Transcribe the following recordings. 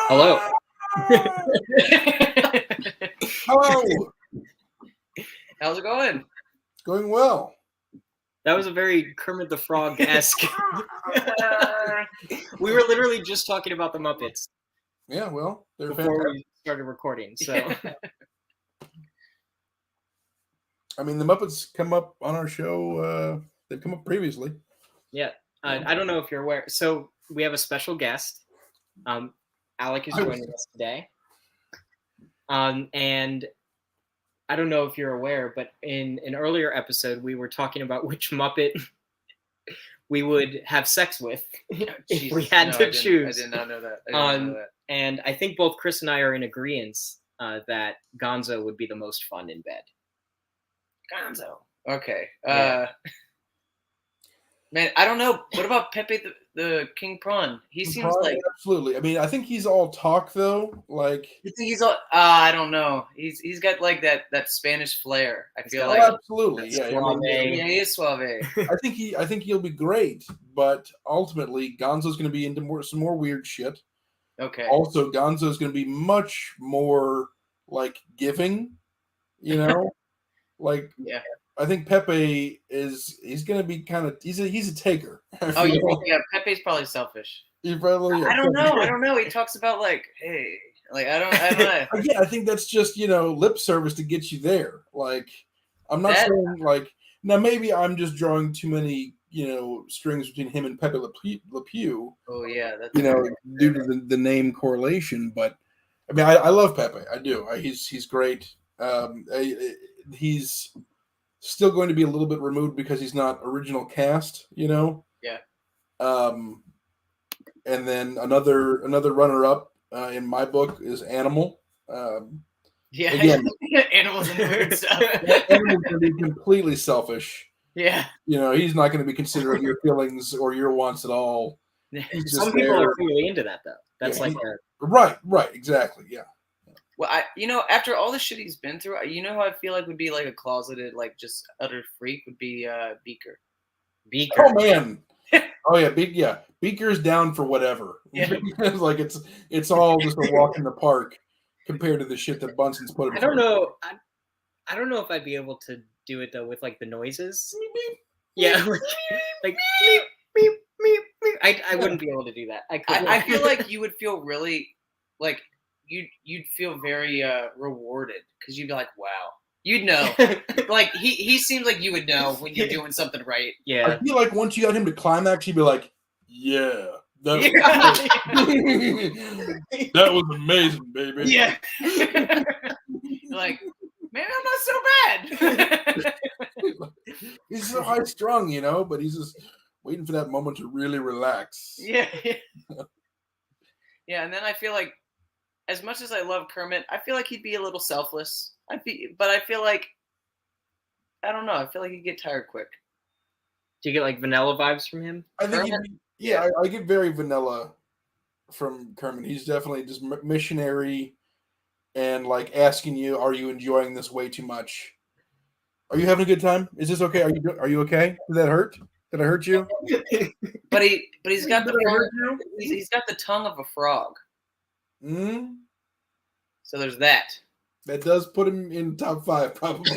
Hello. Hello. How's it going? It's going well. That was a very Kermit the Frog-esque. We were literally just talking about the Muppets. Yeah, well, they're before fantastic. we started recording. So, I mean, the Muppets come up on our show. They've come up previously. Yeah, I don't know if you're aware. So we have a special guest. Alec is joining us today. And I don't know if you're aware, but in an earlier episode, we were talking about which Muppet we would have sex with if we had to choose. I did not know that. And I think both Chris and I are in agreement that Gonzo would be the most fun in bed. Gonzo. Okay. Yeah. Man, I don't know. What about Pepe the King Prawn? He seems like absolutely. I mean, I think he's all talk though. Like you think he's all? I don't know. He's got like that Spanish flair. I feel like absolutely. Yeah, yeah, he is suave. I think he'll be great, but ultimately Gonzo's going to be into some more weird shit. Okay. Also, Gonzo's going to be much more like giving, you know, like yeah. I think Pepe he's going to be kind of he's a taker. Oh, you think Pepe's probably selfish. He's probably, yeah, I don't know. He talks about like, hey, like I don't know. Yeah, I think that's just lip service to get you there. Like I'm not saying like now maybe I'm just drawing too many strings between him and Pepe Le Pew. Oh yeah, that's due to the name correlation. But I mean, I love Pepe. I do. He's great. He's still going to be a little bit removed because he's not original cast. Yeah. And then another runner-up in my book is Animal. Yeah, again, Animal's and weird stuff. Animal's going to be completely selfish. Yeah. He's not going to be considering your feelings or your wants at all. Some people are really into that, though. That's right, exactly, yeah. Well, after all the shit he's been through, who I feel like would be like a closeted, like just utter freak would be Beaker. Oh man. Oh yeah, Beaker's down for whatever. Yeah. Because like it's all just a walk in the park compared to the shit that Bunson's put him. I don't know. I don't know if I'd be able to do it though with like the noises. Yeah, like meep, meep, meep, meep. I wouldn't be able to do that. I feel like you would feel really like you'd feel very rewarded because you'd be like, wow. You'd know. Like, he seems like you would know when you're doing something right. Yeah. I feel like once you got him to climax, you'd be like, yeah. That was amazing, baby. Yeah. Like, maybe I'm not so bad. He's so high strung, but he's just waiting for that moment to really relax. Yeah. Yeah, and then I feel like, as much as I love Kermit, I feel like he'd be a little selfless. But I feel like, I don't know. I feel like he'd get tired quick. Do you get like vanilla vibes from him? I think I get very vanilla from Kermit. He's definitely just missionary and like asking you, "Are you enjoying this way too much? Are you having a good time? Is this okay? Are you okay? Did that hurt? Did I hurt you?" But he's got he's got the tongue of a frog. Mm-hmm. So there's that. That does put him in top 5, probably.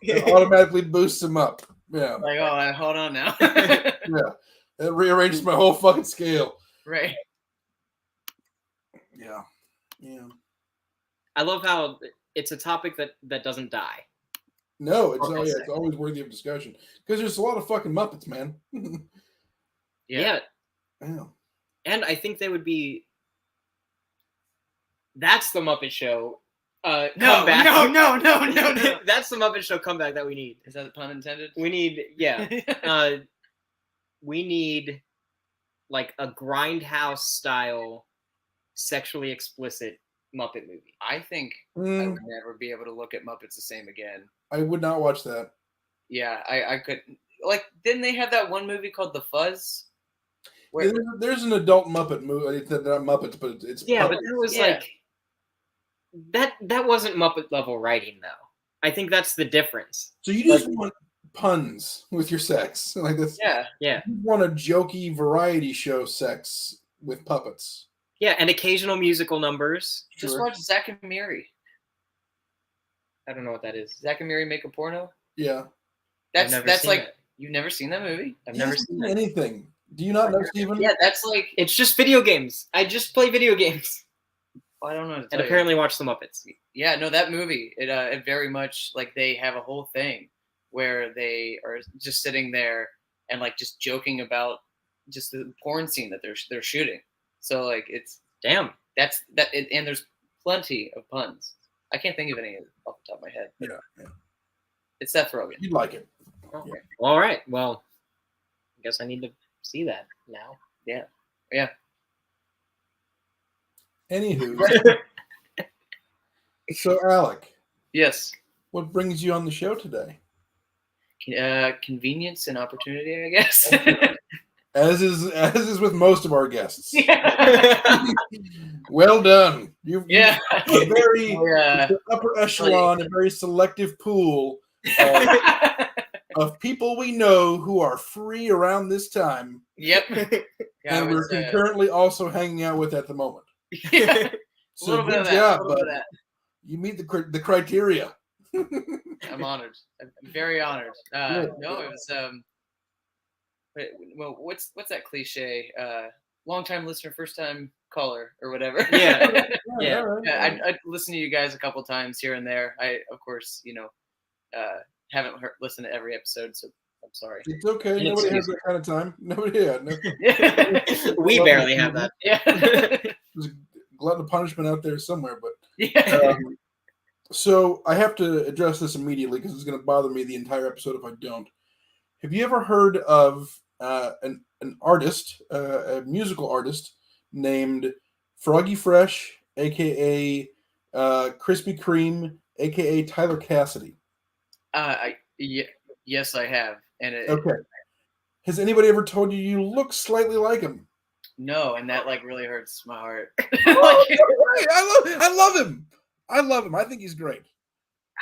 It automatically boosts him up. Yeah. Like, oh, hold on now. Yeah. It rearranges my whole fucking scale. Right. Yeah. Yeah. I love how it's a topic that doesn't die. No, it's always worthy of discussion. Because there's a lot of fucking Muppets, man. Yeah. And I think they would be... That's the Muppet Show comeback. No. That's the Muppet Show comeback that we need. Is that the pun intended? We need, we need like a Grindhouse style, sexually explicit Muppet movie. I think I would never be able to look at Muppets the same again. I would not watch that. Yeah, I could. Like, didn't they have that one movie called The Fuzz? Yeah, there's an adult Muppet movie. It's not Muppets, but it's but it was like that wasn't Muppet level writing though. I think that's the difference. So you just want puns with your sex, like this? Yeah. You want a jokey variety show sex with puppets. Yeah, and occasional musical numbers. Just Sure. watch Zack and Miri. I don't know what that is. Zack and Miri make a porno. Yeah. I've never That's seen like it. you've never seen that movie? I've He never hasn't seen seen that. anything. Do you not know, Steven? Yeah, that's like It's just video games. I just play video games I don't know. What to and tell you. apparently watch the Muppets. Yeah, no, that movie. It very much like they have a whole thing where they are just sitting there and like just joking about just the porn scene that they're shooting. So like it's Damn. and there's plenty of puns. I can't think of any off the top of my head. Yeah. It's Seth Rogen. You'd like it. Okay. All right. Well, I guess I need to see that now. Yeah. Anywho. So, Alec, Yes. what brings you on the show today? Convenience and opportunity, I guess. As is with most of our guests. Yeah. Well done. You've Yeah. a very Yeah. upper echelon, a very selective pool of people we know who are free around this time, Yep. Yeah, and we're concurrently also hanging out with at the moment. yeah. So a little bit good of that. job, a little bit bud. of that. You meet the criteria. I'm honored. I'm very honored. Good. No, it was well, what's that cliche? Long time listener, first time caller, or whatever. Yeah. Yeah. all right. Yeah, I listened to you guys a couple times here and there. I, of course, haven't listened to every episode, so I'm sorry. It's okay. Yeah, Nobody has excuse that kind of time. Nobody. Yeah. No, We barely have that. Yeah. there's a glutton of punishment out there somewhere, but. Yeah. So I have to address this immediately because it's going to bother me the entire episode if I don't. Have you ever heard of an artist, a musical artist named Froggy Fresh, aka Krispy Kreme, aka Tyler Cassidy? Yes, I have, and Okay. Has anybody ever told you you look slightly like him? no, and that like really hurts my heart. Oh, great. I love him. I love him. I think he's great.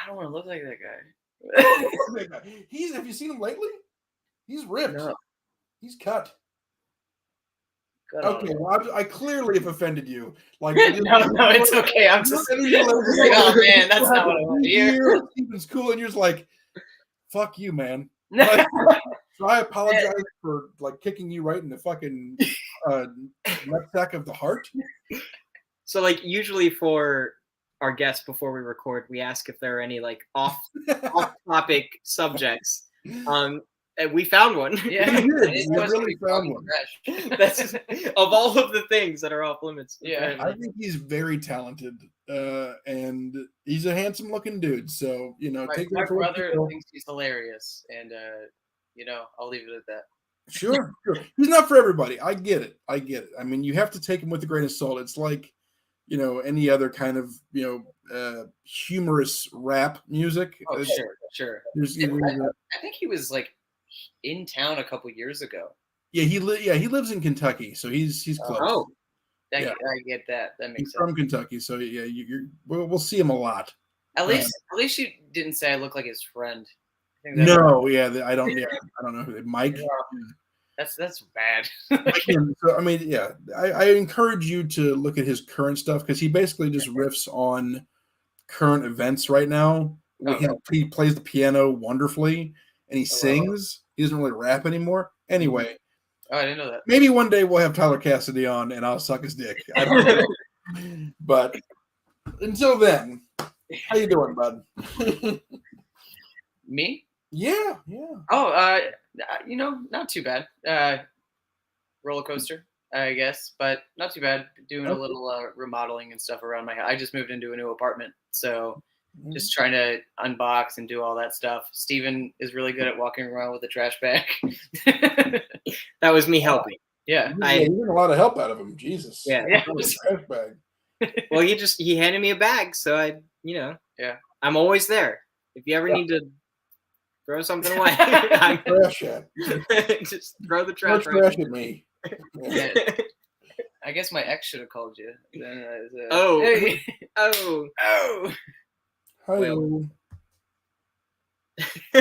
I don't want to look like that guy. Have you seen him lately? He's ripped. No. He's cut. Good on Okay, him. well, I clearly have offended you. Like, No, it's okay. I'm just like, oh man, that's not what I want to hear. Steven's cool, and you're just like, fuck you, man. Like, so I apologize for like kicking you right in the fucking nutsack of the heart. So, like, usually for our guests before we record, we ask if there are any like off-topic subjects. And we found one. Yeah, We did. it We was really pretty found fucking one. fresh. That's of all of the things that are off limits. Yeah. I apparently. think he's very talented, and he's a handsome-looking dude. So take My that for what brother you will. thinks he's hilarious, and I'll leave it at that. Sure. He's not for everybody. I get it. I mean, you have to take him with a grain of salt. It's like, any other kind of, humorous rap music. Oh, sure. There's, I think he was like in town a couple years ago. he lives in Kentucky, so he's close. Oh, Yeah. I get that. That He's makes sense. from Kentucky, so yeah, we'll see him a lot. At least you didn't say I look like his friend. I think No, I don't know who Mike. that's bad. So I mean, yeah, I encourage you to look at his current stuff because he basically just riffs on current events right now. He plays the piano wonderfully and he sings. He doesn't really rap anymore. Anyway, Oh, I didn't know that. maybe one day we'll have Tyler Cassidy on and I'll suck his dick. I don't know. But until then, how you doing, bud? Me? Yeah. Oh, not too bad. Roller coaster, I guess, but not too bad. Doing a little remodeling and stuff around my house. I just moved into a new apartment, so just trying to unbox and do all that stuff. Steven is really good at walking around with a trash bag. that was me helping. Yeah. You get a lot of help out of him. Jesus. Yeah. Trash bag. Well, he handed me a bag, so Yeah. I'm always there. If you ever need to throw something away, I'm Trash at. just throw the Throw trash. trash at me. Yeah. I guess my ex should have called you. Oh. Hey. Oh. Hi. Well.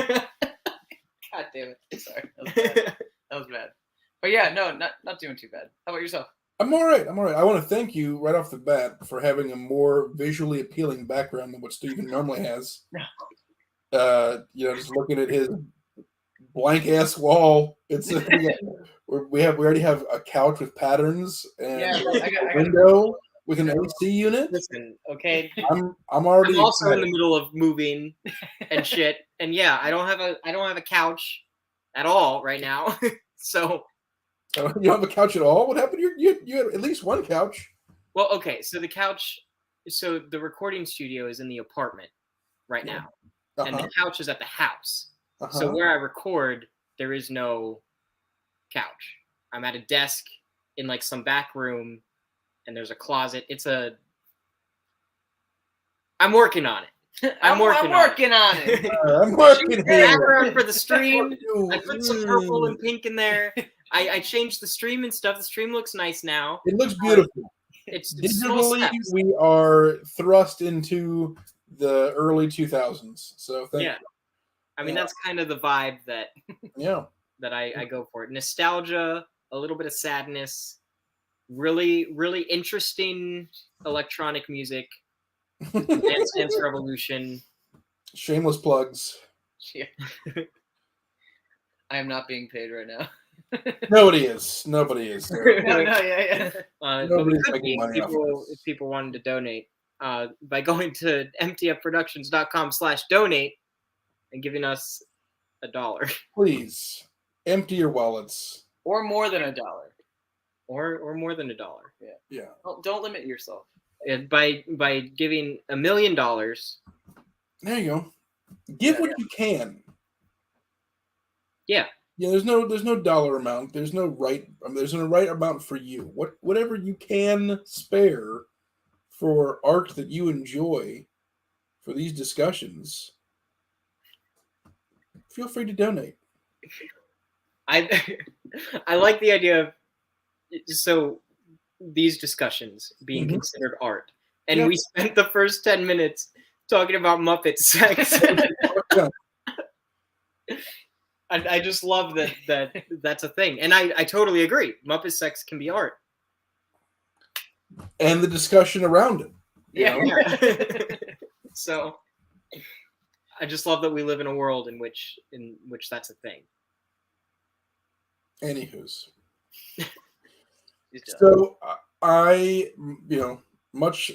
God damn it! Sorry, that was bad. But yeah, no, not doing too bad. How about yourself? I'm all right. I want to thank you right off the bat for having a more visually appealing background than what Steven normally has. Just looking at his blank ass wall. It's we already have a couch with patterns and a window with an AC unit. Listen, okay. I'm already also excited. In the middle of moving and shit, and yeah, I don't have a couch at all right now. So you don't have a couch at all? What happened? You had at least one couch. Well, okay, so the recording studio is in the apartment right now, and the couch is at the house. So where I record, there is no couch. I'm at a desk in like some back room, and there's a closet. I'm working on it. I'm working on it. I'm working here. Background for the stream. I put some purple and pink in there. I changed the stream and stuff. The stream looks nice now. It looks beautiful. It's digitally, we are thrust into the early 2000s. So thank you. I mean, that's kind of the vibe that that I go for. Nostalgia, a little bit of sadness, really, really interesting electronic music, Dance Dance Revolution. Shameless plugs. Yeah. I am not being paid right now. Nobody is. No, yeah. Nobody's making money if people wanted to donate, by going to mtfproductions.com/donate and giving us $1. Please empty your wallets. Or more than $1. Or more than $1. Yeah. Don't limit yourself. And by giving $1 million. There you go. Give what you can. Yeah. Yeah, there's no dollar amount. There's no right amount for you. Whatever you can spare for art that you enjoy for these discussions, feel free to donate. I like the idea of these discussions being considered art. And we spent the first 10 minutes talking about Muppet sex. I just love that's a thing. And I totally agree. Muppet sex can be art. And the discussion around it. Yeah. So I just love that we live in a world in which that's a thing. Anywho's. So I, much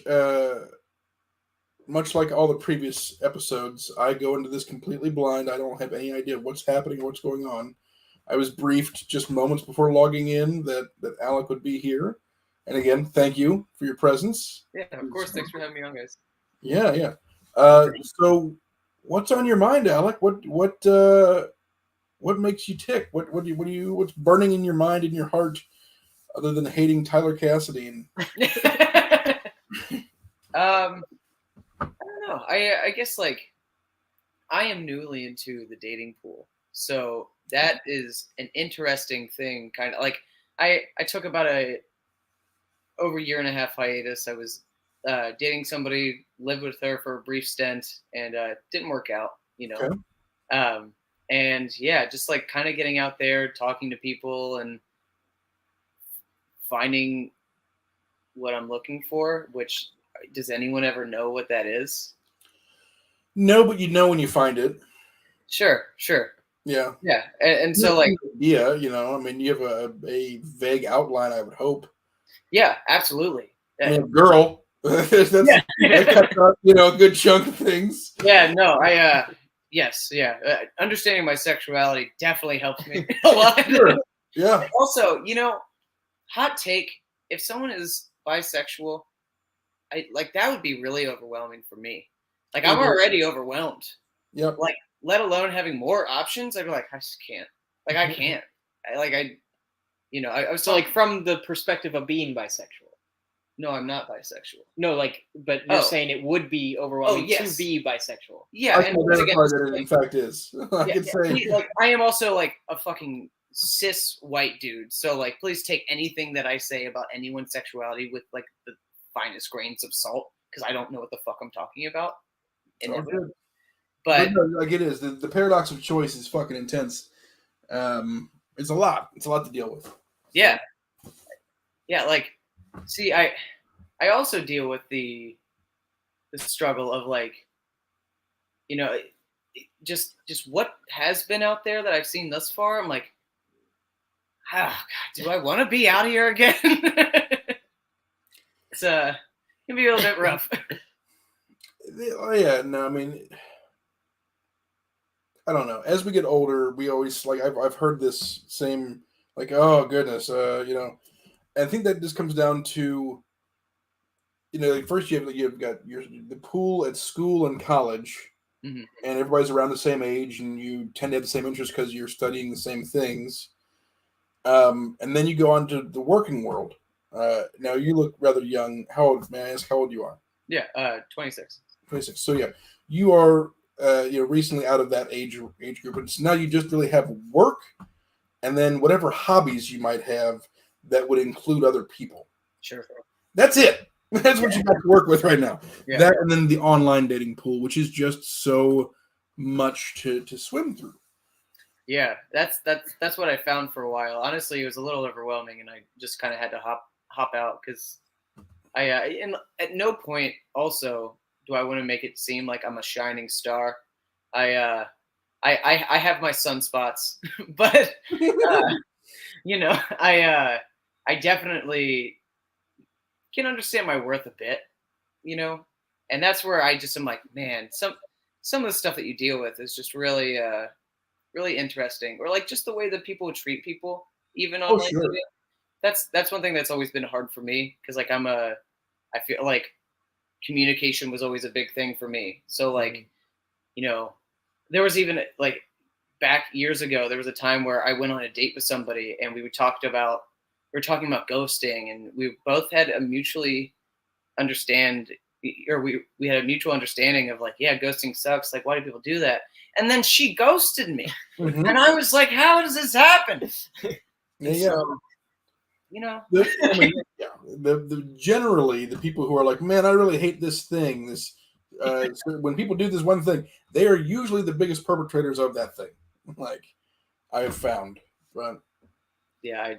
like all the previous episodes, I go into this completely blind. I don't have any idea what's happening or what's going on. I was briefed just moments before logging in that Alec would be here. And again, thank you for your presence. Yeah, of course. Thanks for having me on, guys. Yeah. So what's on your mind, Alec? What makes you tick? What's burning in your mind and your heart other than hating Tyler Cassidy? And I don't know. I guess I am newly into the dating pool, so that is an interesting thing. Kind of like I took about over a year and a half hiatus. I was dating somebody, lived with her for a brief stint, and didn't work out. Okay. And yeah, just kind of getting out there, talking to people, and finding what I'm looking for. Which, does anyone ever know what that is? No, but you know when you find it. Sure. Yeah. And so you have a vague outline, I would hope. Yeah, absolutely. Girl. That's a good chunk of things. Yeah, no, yes, yeah. Understanding my sexuality definitely helps me a lot. Sure. Yeah. Also, hot take, if someone is bisexual, that would be really overwhelming for me. I'm already overwhelmed. Yep. Let alone having more options, I'd be like, I just can't. I can't. I was from the perspective of being bisexual. No, I'm not bisexual. No, but you're saying it would be overwhelming to be bisexual. Yeah, I can verify that it in fact is. I can say I am also a fucking cis white dude. So please take anything that I say about anyone's sexuality with the finest grains of salt, because I don't know what the fuck I'm talking about. But no, it is. The paradox of choice is fucking intense. It's a lot. It's a lot to deal with. Yeah. See, I also deal with the struggle of like, you know, just what has been out there that I've seen thus far. I'm like, God, do I want to be out here again? It's it can be a little bit rough. Oh yeah, no, I mean, I don't know. As we get older, we always like I've heard this same like, oh goodness, I think that just comes down to, like first you've got the pool at school and college, Mm-hmm. and everybody's around the same age, and you tend to have the same interests because you're studying the same things. And then you go on to the working world. Now you look rather young. How old? May I ask how old you are? Yeah, 26. 26. So yeah, you are recently out of that age group, and so now you just really have work, and then whatever hobbies you might have that would include other people. Sure. That's it. That's what you got to work with right now. Yeah. That and then the online dating pool, which is just so much to swim through. Yeah, that's what I found for a while. Honestly, it was a little overwhelming, and I just kind of had to hop out because and at no point also do I want to make it seem like I'm a shining star. I have my sunspots, but I definitely can understand my worth a bit, and that's where I just am like, man, some of the stuff that you deal with is just really really interesting, or like just the way that people treat people, even on sure. That's one thing that's always been hard for me because like I feel like communication was always a big thing for me. So like, there was even like back years ago, there was a time where I went on a date with somebody and we were talking about ghosting, and we both had a mutually understand, or we had a mutual understanding of like, yeah, ghosting sucks. Like, why do people do that? And then she ghosted me, and I was like, how does this happen? Yeah. So, generally the people who are like, man, I really hate this thing. This so when people do this one thing, they are usually the biggest perpetrators of that thing. Like I have found, but yeah, I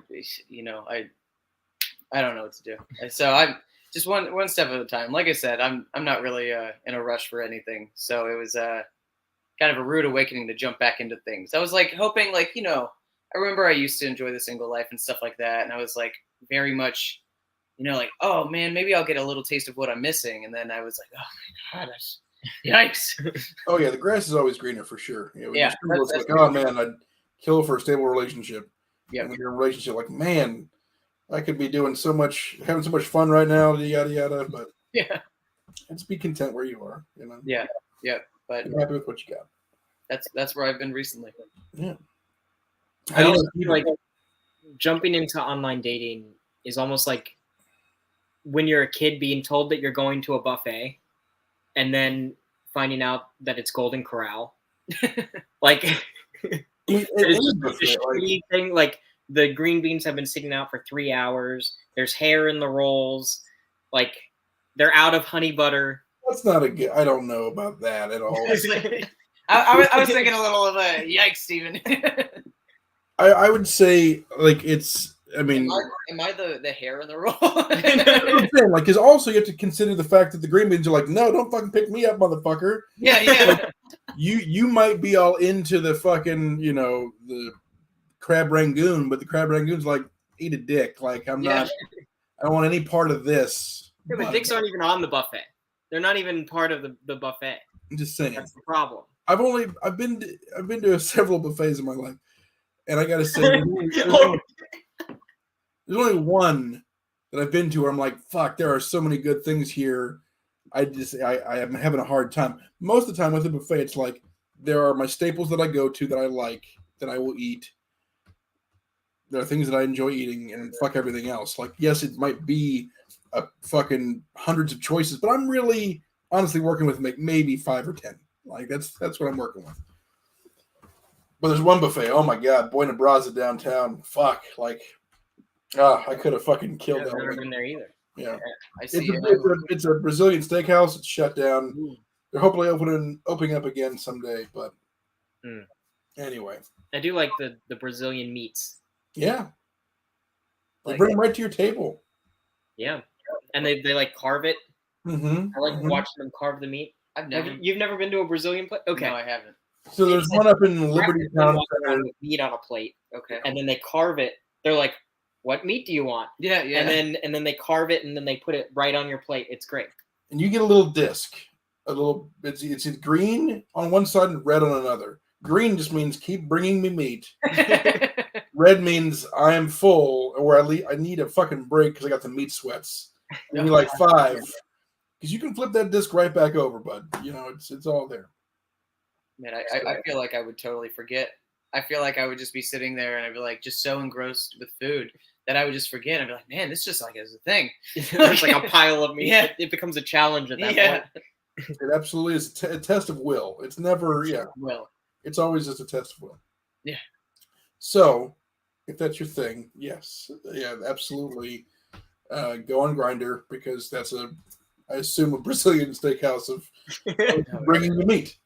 don't know what to do. So I'm just one step at a time. Like I said, I'm not really in a rush for anything. So it was kind of a rude awakening to jump back into things. I was like hoping, like, I remember I used to enjoy the single life and stuff like that, and I was like very much, like, oh man, maybe I'll get a little taste of what I'm missing. And then I was like, oh my god, yikes. Oh yeah, the grass is always greener for sure. Yeah, that's like, oh man, I'd kill for a stable relationship. Yeah, and your relationship, like, man, I could be doing so much, having so much fun right now, yada yada. But yeah, let's be content where you are. Yeah, but I'm happy with what you got. That's where I've been recently. Yeah. I also feel like jumping into online dating is almost like when you're a kid being told that you're going to a buffet and then finding out that it's Golden Corral. Like, it's just a thing. Like, the green beans have been sitting out for 3 hours. There's hair in the rolls. Like, they're out of honey butter. That's not a good. I don't know about that at all. I was thinking a little of a yikes, Steven. I would say, like, it's. I mean, am I the hair in the roll? Like, because also you have to consider the fact that the green beans are like, no, don't fucking pick me up, motherfucker. Yeah. Like, you might be all into the fucking, the crab rangoon, but the crab rangoon's like, eat a dick. Like, I'm not. I don't want any part of this. Yeah, but dicks aren't even on the buffet. They're not even part of the buffet. I'm just saying. That's the problem. I've been to several buffets in my life, and I gotta say, there's only one that I've been to where I'm like, fuck, there are so many good things here. I am having a hard time. Most of the time with a buffet, it's like there are my staples that I go to that I like, that I will eat. There are things that I enjoy eating, and fuck everything else. Like, yes, it might be a fucking hundreds of choices, but I'm really honestly working with maybe 5 or 10. Like, that's what I'm working with. But there's one buffet. Oh my god, Buena Braza downtown. Fuck, like, I could have fucking killed that. I've never been there either. Yeah, I see. It's a Brazilian steakhouse. It's shut down. Ooh. They're hopefully opening up again someday. But anyway, I do like the Brazilian meats. Yeah, they bring them right to your table. Yeah, and they like carve it. Mm-hmm. I like watching them carve the meat. You've never been to a Brazilian place? Okay, no, I haven't. So there's one up in Liberty Town with meat on a plate. Okay, and then they carve it. They're like, "What meat do you want?" Yeah. And then they carve it, and then they put it right on your plate. It's great. And you get a little disc. It's green on one side and red on another. Green just means keep bringing me meat. Red means I am full, or I need a fucking break because I got the meat sweats. And you're like 5, because you can flip that disc right back over, bud. You know, it's all there. Man, I feel like I would totally forget. I feel like I would just be sitting there and I'd be like just so engrossed with food that I would just forget. I'd be like, man, this just like is a thing. There's like a pile of meat. Yeah. It becomes a challenge at that point. It absolutely is a test of will. It's never, will. It's always just a test of will. Yeah. So, if that's your thing, yes. Yeah, absolutely. Go on Grindr, because that's I assume, a Brazilian steakhouse of bringing the meat.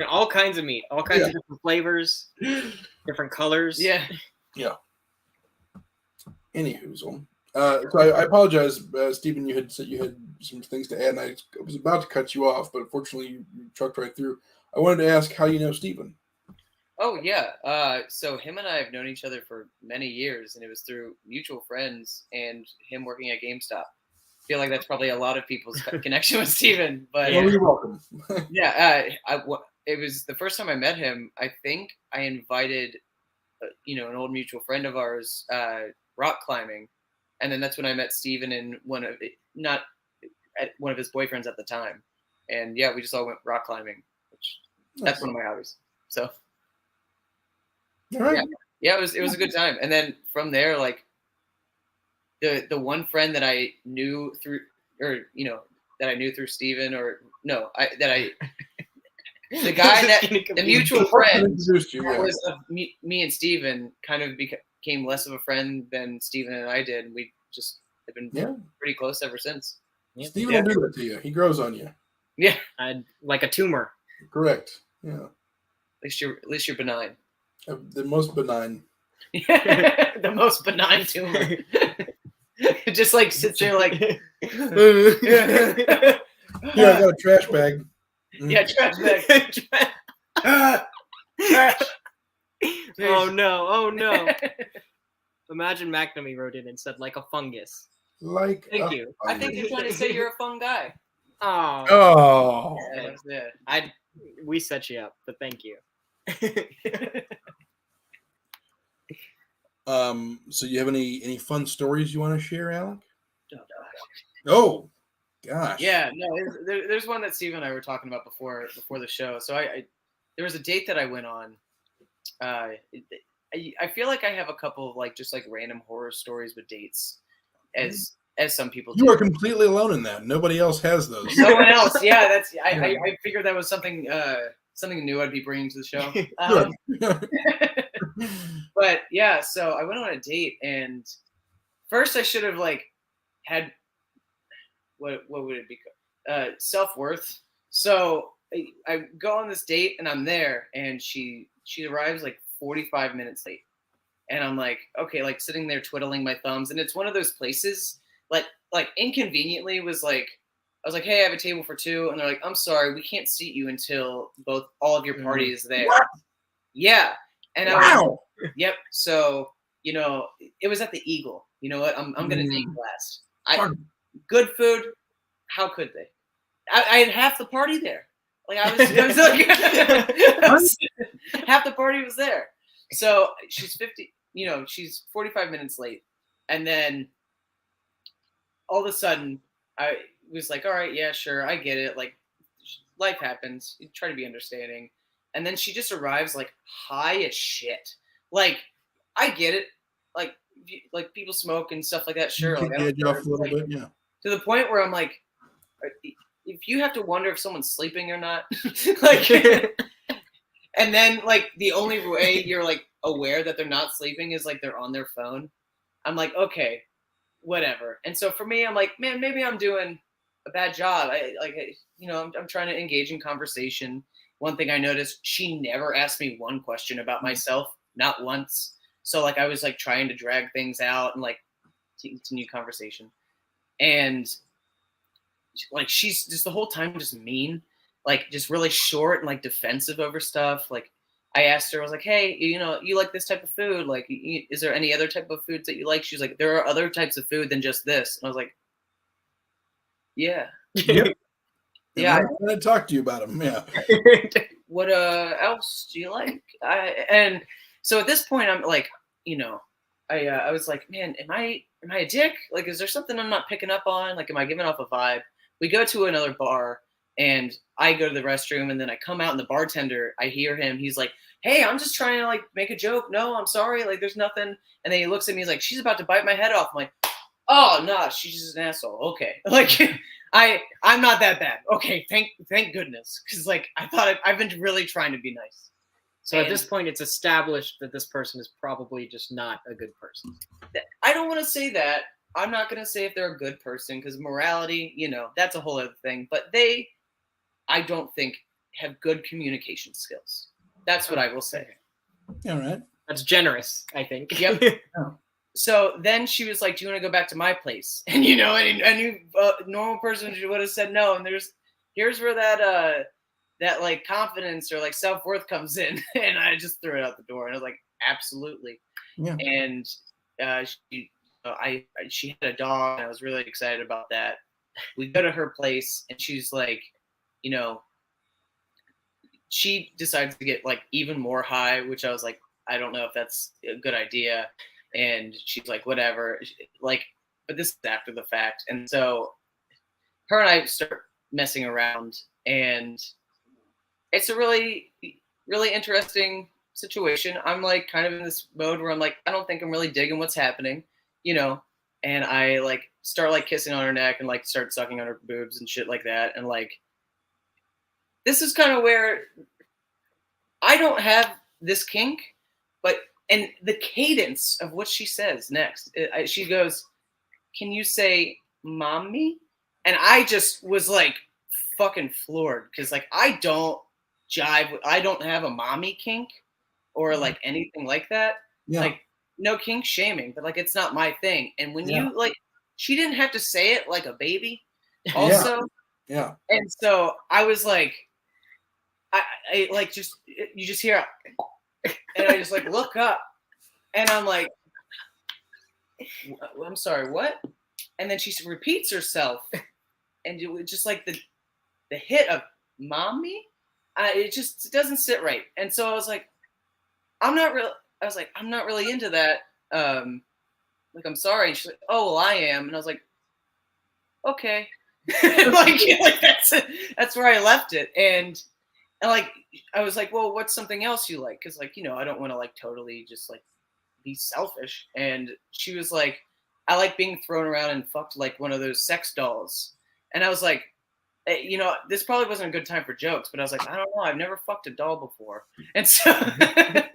All kinds of meat. All kinds of different flavors, different colors. Yeah. Anywho, so I apologize, Stephen. You had said you had some things to add, and I was about to cut you off, but unfortunately you trucked right through. I wanted to ask how you know Stephen. Oh yeah. So him and I have known each other for many years, and it was through mutual friends and him working at GameStop. I feel like that's probably a lot of people's connection with Stephen. But you're welcome. It was the first time I met him. I think I invited, an old mutual friend of ours, rock climbing, and then that's when I met Stephen and one of his boyfriends at the time, and we just all went rock climbing, which that's one of my hobbies. So, all right. It was a good time, and then from there, like the one friend that I knew through, Stephen, the guy the mutual friend was of me and Stephen kind of became less of a friend than Stephen and I did. And we just have been pretty close ever since. Yeah. Stephen will do that to you. He grows on you. Yeah. Like a tumor. Correct. Yeah. At least you're benign. The most benign. The most benign tumor. It just like sits there like I got a trash bag. Yeah, trash bag. Trash. Oh no. Imagine McNamee wrote it and said like a fungus. Thank you. I think you're trying to say you're a fun guy. Oh. Yeah. We set you up, but thank you. So you have any fun stories you want to share, Alec? Oh, gosh. Yeah, no, there's one that Steve and I were talking about before the show. So there was a date that I went on. I feel like I have a couple of just random horror stories with dates, as some people do. You are completely alone in that. Nobody else has those. No one else. Yeah, that's. I figured that was something new I'd be bringing to the show. But yeah, so I went on a date, and first I should have had what would it be? Self-worth. So I go on this date, and I'm there, and she arrives 45 minutes late, and I'm okay, sitting there twiddling my thumbs, and it's one of those places inconveniently was I was hey, I have a table for 2, and they're I'm sorry, we can't seat you until all of your party is there. What? Yeah, and wow. Yep. So it was at the Eagle. You know what? I'm gonna name last. Good food. How could they? I had half the party there. Half the party was there. So she's 50. She's 45 minutes late, and then all of a sudden I was all right, yeah, sure, I get it. Life happens. You try to be understanding, and then she just arrives high as shit. I get it. People smoke and stuff like that. Sure. Off a little bit, yeah. To the point where I'm if you have to wonder if someone's sleeping or not, and then the only way you're aware that they're not sleeping is they're on their phone. I'm okay, whatever. And so for me, I'm man, maybe I'm doing a bad job. I'm trying to engage in conversation. One thing I noticed, she never asked me one question about myself, not once. So I was trying to drag things out and continue conversation. and like she's just the whole time just mean, like just really short and like defensive over stuff. Like I asked her, I was like, hey, you like this type of food? Like, is there any other type of foods that you like? She's like, there are other types of food than just this. And I was like, yeah. Yep. Yeah. I'm going to talk to you about them. Yeah. What else do you like? And so at this point, I'm like, I was like, man, am I a dick? Like, is there something I'm not picking up on? Like, am I giving off a vibe? We go to another bar, and I go to the restroom, and then I come out, and the bartender, I hear him. He's like, hey, I'm just trying to like make a joke. No, I'm sorry. Like, there's nothing. And then he looks at me. He's like, she's about to bite my head off. I'm like, oh no, she's just an asshole. Okay, like I'm not that bad. Okay, thank goodness, because like I've been really trying to be nice. So at this point, it's established that this person is probably just not a good person. I don't want to say that. I'm not going to say if they're a good person, because morality, that's a whole other thing. But I don't think, have good communication skills. That's what I will say. All right. That's generous, I think. Yep. So then she was like, do you want to go back to my place? And, any normal person would have said no. And here's where that like confidence or like self-worth comes in. And I just threw it out the door. And I was like, absolutely. Yeah. And she had a dog, and I was really excited about that. We go to her place, and she's like, she decides to get like even more high, which I was like, I don't know if that's a good idea. And she's like, whatever, like, but this is after the fact. And so her and I start messing around, and it's a really, really interesting situation. I'm like kind of in this mode where I'm like, I don't think I'm really digging what's happening, and I like start like kissing on her neck and like start sucking on her boobs and shit like that. And like, this is kind of where I don't have this kink, and the cadence of what she says next, she goes, can you say mommy? And I just was like fucking floored, because like I don't have a mommy kink or like anything like that. Yeah. Like no kink shaming, but like it's not my thing. And when you like, she didn't have to say it like a baby also. Yeah. And so I was like, I like just, you just hear, and I just like look up, and I'm like, I'm sorry, what? And then she repeats herself, and it was just like the hit of mommy, it doesn't sit right. And so I was like, I'm not really into that. Like, I'm sorry. And she's like, oh, well, I am. And I was like, okay. like that's where I left it. And like, I was like, well, what's something else you like? Because like, I don't want to like totally just like be selfish. And she was like, I like being thrown around and fucked like one of those sex dolls. And I was like, this probably wasn't a good time for jokes, but I was like, I don't know, I've never fucked a doll before. And so I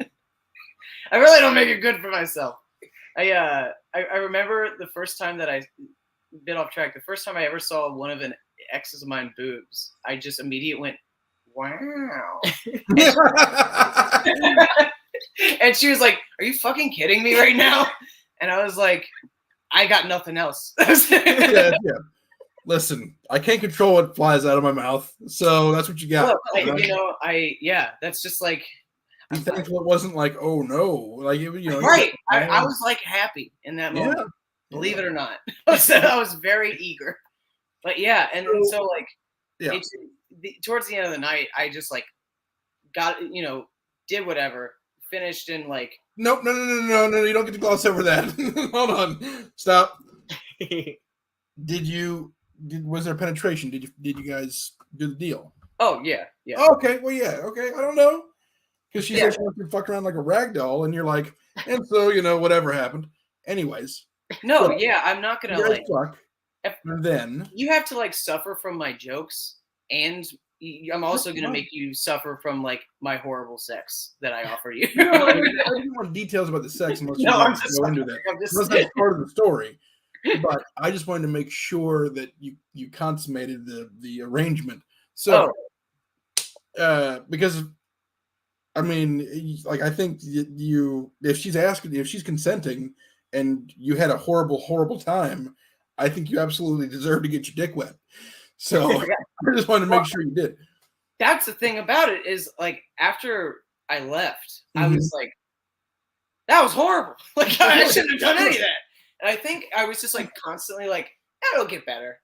really don't make it good for myself. I remember the first time that I bit off track, the first time I ever saw one of an ex's of mine boobs, I just immediately went, wow. And she was like, are you fucking kidding me right now? And I was like, I got nothing else. Yeah. Listen, I can't control what flies out of my mouth, so that's what you got. Well, that's just like. Be thankful it wasn't like, oh no, like right. I was like happy in that moment, believe it or not. So I was very eager, but yeah, and so like, towards the end of the night, I just like got did whatever, finished in like. Nope, no, you don't get to gloss over that. Hold on, stop. Was there penetration? Did you guys do the deal? Oh yeah. Okay, well okay. I don't know, because she said she wants to fuck around like a rag doll, and you're like, and so whatever happened. Anyways. No, I'm not gonna like. Fuck, and then you have to like suffer from my jokes, and I'm also gonna make you suffer from like my horrible sex that I offer you. I didn't want details about the sex unless you go into that. That's part of the story. But I just wanted to make sure that you consummated the arrangement. So, because I mean, like, I think if she's consenting and you had a horrible, horrible time, I think you absolutely deserve to get your dick wet. So I just wanted to make sure you did. That's the thing about it is like after I left, I was like, that was horrible. Like I shouldn't have done any of that. And I think I was just like constantly like, it'll get better.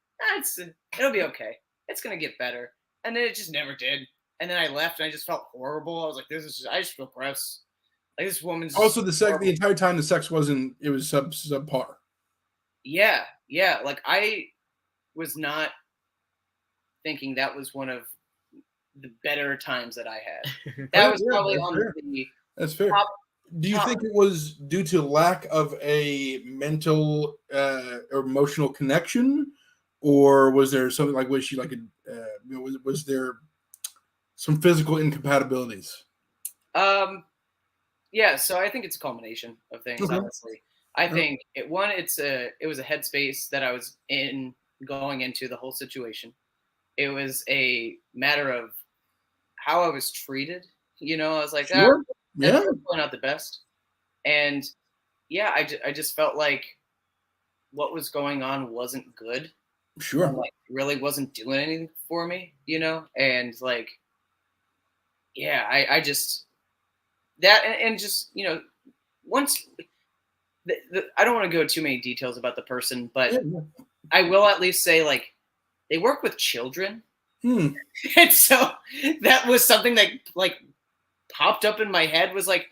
It'll be okay. It's gonna get better. And then it just never did. And then I left and I just felt horrible. I was like, I just feel gross. Like this woman's also the entire time the sex wasn't, it was subpar. Yeah. Like I was not thinking that was one of the better times that I had. That was probably on the That's fair. Do you think it was due to lack of a mental or emotional connection, or was there something like was she like was there some physical incompatibilities? Yeah, so I think it's a culmination of things. Honestly, I think it was a headspace that I was in going into the whole situation. It was a matter of how I was treated. You know, I was like, that's probably not the best. And yeah, I just felt like what was going on wasn't good. Sure. And, like, really wasn't doing anything for me, you know? And like, yeah, I just, that, and just, you know, once, I don't want to go too many details about the person, but I will at least say, like, they work with children. And so that was something that, like, popped up in my head was like,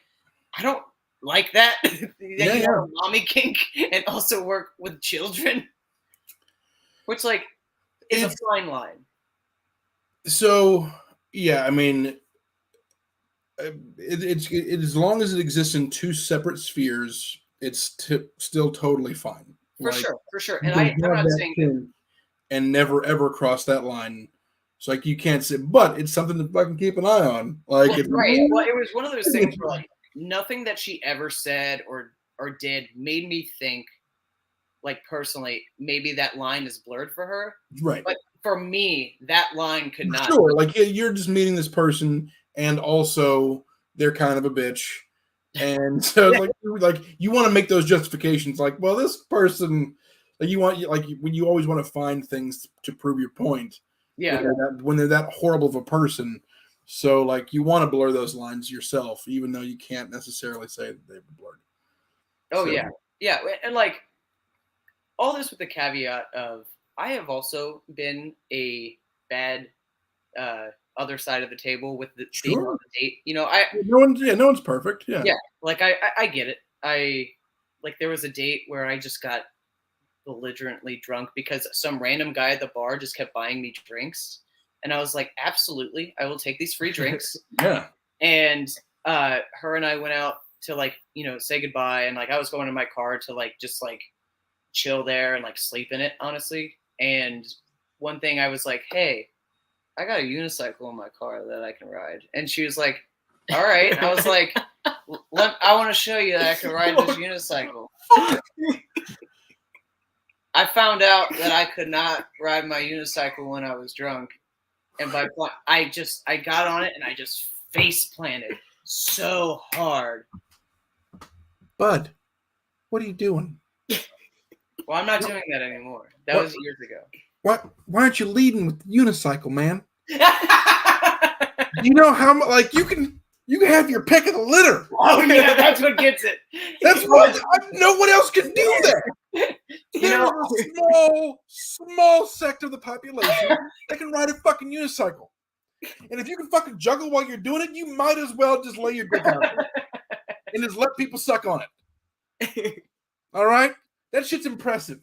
I don't like that. You have a mommy kink and also work with children. Which, like, is a fine line. So, yeah, I mean, it's as long as it exists in two separate spheres, it's still totally fine. For sure. And I'm not saying and never ever cross that line. It's like you can't say, but it's something to fucking keep an eye on. Like, right. Well, it was one of those things where like nothing that she ever said or did made me think, like personally, maybe that line is blurred for her. Right. But for me, that line could not. Sure. Like you're just meeting this person, and also they're kind of a bitch, and so like you want to make those justifications. Like, well, this person, like when you always want to find things to prove your point. Yeah. When they're that horrible of a person, so like you want to blur those lines yourself, even though you can't necessarily say that they were blurred. Oh so. Yeah, and like all this with the caveat of I have also been a bad other side of the table with being on the date. You know, no one's perfect. Yeah. Yeah, like I get it. Like there was a date where I just got belligerently drunk because some random guy at the bar just kept buying me drinks, and I was like, absolutely, I will take these free drinks. Yeah. And her and I went out to like, you know, say goodbye, and like I was going to my car to like just like chill there and like sleep in it, honestly. And one thing I was like, hey, I got a unicycle in my car that I can ride. And she was like, all right. And I was like, I want to show you that I can ride this unicycle. I found out that I could not ride my unicycle when I was drunk. And I got on it and I just face planted so hard. Bud, what are you doing? Well, I'm not doing that anymore. That was years ago. Why aren't you leading with the unicycle, man? You know how much, like, you can have your pick of the litter. Oh yeah, that's what gets it. That's what no one else can do that. There's a small sect of the population that can ride a fucking unicycle. And if you can fucking juggle while you're doing it, you might as well just lay your dick out and just let people suck on it. All right? That shit's impressive.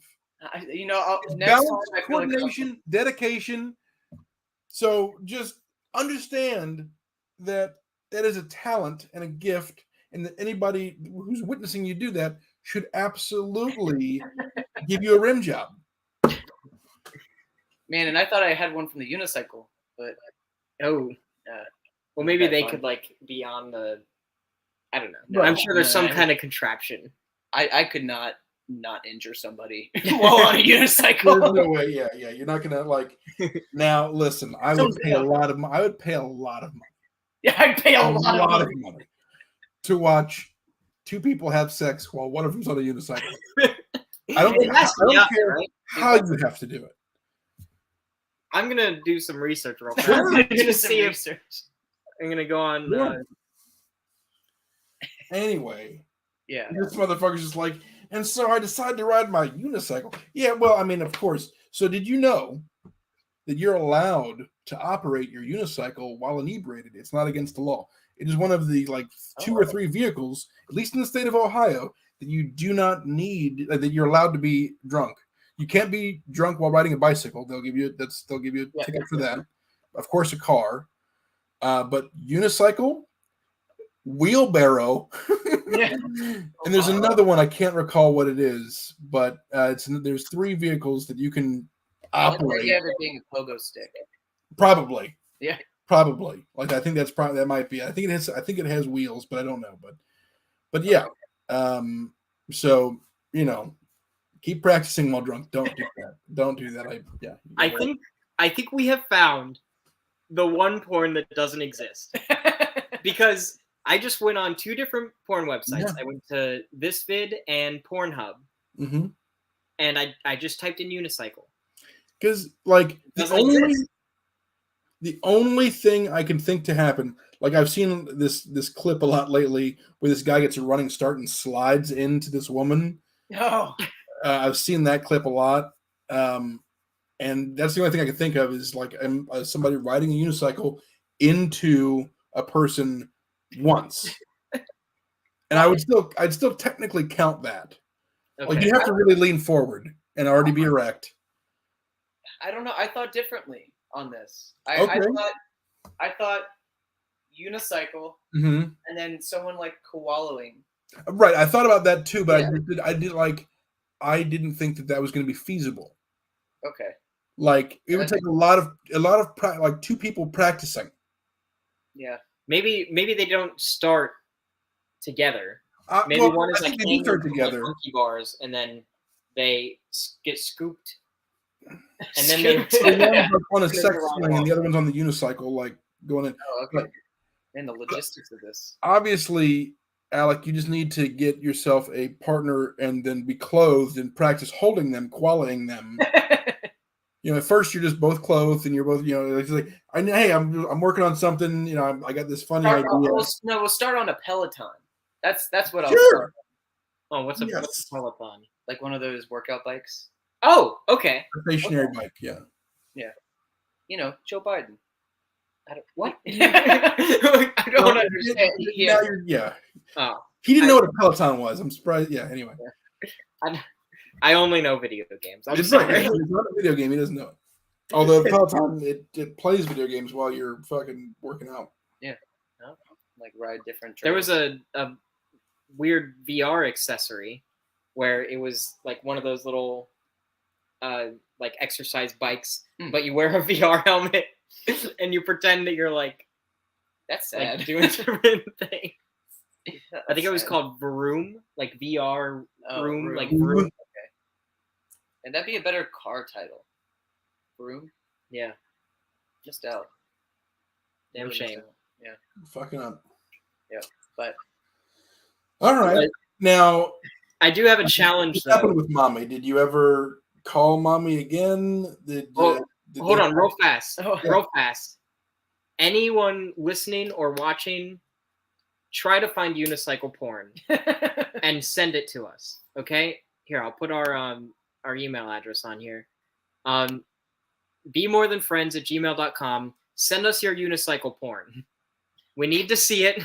You know, balance, coordination, dedication. So just understand that is a talent and a gift, and that anybody who's witnessing you do that should absolutely give you a rim job. Man, and I thought I had one from the unicycle, but well, maybe they could like be on the. I don't know. No, I'm sure there's some kind of contraption. I could not injure somebody while on a unicycle. There's no way. Yeah. You're not gonna like. Now, listen. I would pay a lot of money. Yeah, I'd pay a lot of money to watch two people have sex while one of them's on a unicycle. I don't care right? How you have to do it. I'm gonna do some research real fast. I'm gonna see if I'm gonna go on. Anyway, yeah, this motherfucker's just like, and so I decided to ride my unicycle. Yeah, well, I mean, of course. So did you know that you're allowed to operate your unicycle while inebriated? It's not against the law. It is one of the like 2 or 3 vehicles, at least in the state of Ohio, that you do not need, that you're allowed to be drunk. You can't be drunk while riding a bicycle. They'll give you a ticket for that. Of course, a car, but unicycle, wheelbarrow, and there's another one I can't recall what it is, but there's 3 vehicles that you can operate. You have it being a pogo stick. Probably. Yeah. Probably. Like I think that might be. I think it has wheels, but I don't know. But yeah. So keep practicing while drunk. Don't do that. Don't do that. I think we have found the one porn that doesn't exist. Because I just went on 2 different porn websites. Yeah. I went to ThisVid and Pornhub. Mm-hmm. And I just typed in unicycle. Because like the only thing I can think to happen, like I've seen this clip a lot lately where this guy gets a running start and slides into this woman. Oh. I've seen that clip a lot. And that's the only thing I can think of is like somebody riding a unicycle into a person once. And I'd still technically count that. Okay. Like you have to really lean forward and already be erect. I don't know. I thought differently on this. I thought unicycle, mm-hmm. and then someone like koalaing. Right. I thought about that too, but I didn't think that was going to be feasible. Okay. Like it would take a lot of like 2 people practicing. Yeah. Maybe they don't start together. Maybe one is like hanging together, like monkey bars, and then they get scooped. And then they on a sex swing, and the other one's on the unicycle, like going in. Oh, okay. And the logistics of this. Obviously, Alec, you just need to get yourself a partner and then be clothed and practice holding them, quallying them. At first you're just both clothed and you're both, it's like, hey, I'm working on something. I got this funny idea. We'll start on a Peloton. That's what I'll start. Oh, what's a Peloton? Like one of those workout bikes. Oh, okay. A stationary bike, yeah. Yeah. Joe Biden. What? I don't understand. Yeah. Oh. He didn't know what a Peloton was. I'm surprised. Yeah, anyway. I only know video games. It's right. It's not a video game. He doesn't know it. Although Peloton, it plays video games while you're fucking working out. Yeah. Like ride different trails. There was a weird VR accessory where it was like one of those little like exercise bikes, but you wear a VR helmet and you pretend that you're like that's sad. Like doing different things. I think it was called Vroom, like VR room, like Vroom. Okay. And that'd be a better car title. Vroom? Yeah. Just out. Damn shame. Yeah. Fucking up. Yeah. But all right. Now I do have a challenge. What happened with Mommy? Did you ever call Mommy again? Hold on, real fast. Real fast. Anyone listening or watching, try to find unicycle porn and send it to us. Okay? Here, I'll put our email address on here. BeMoreThanFriends@gmail.com. Send us your unicycle porn. We need to see it.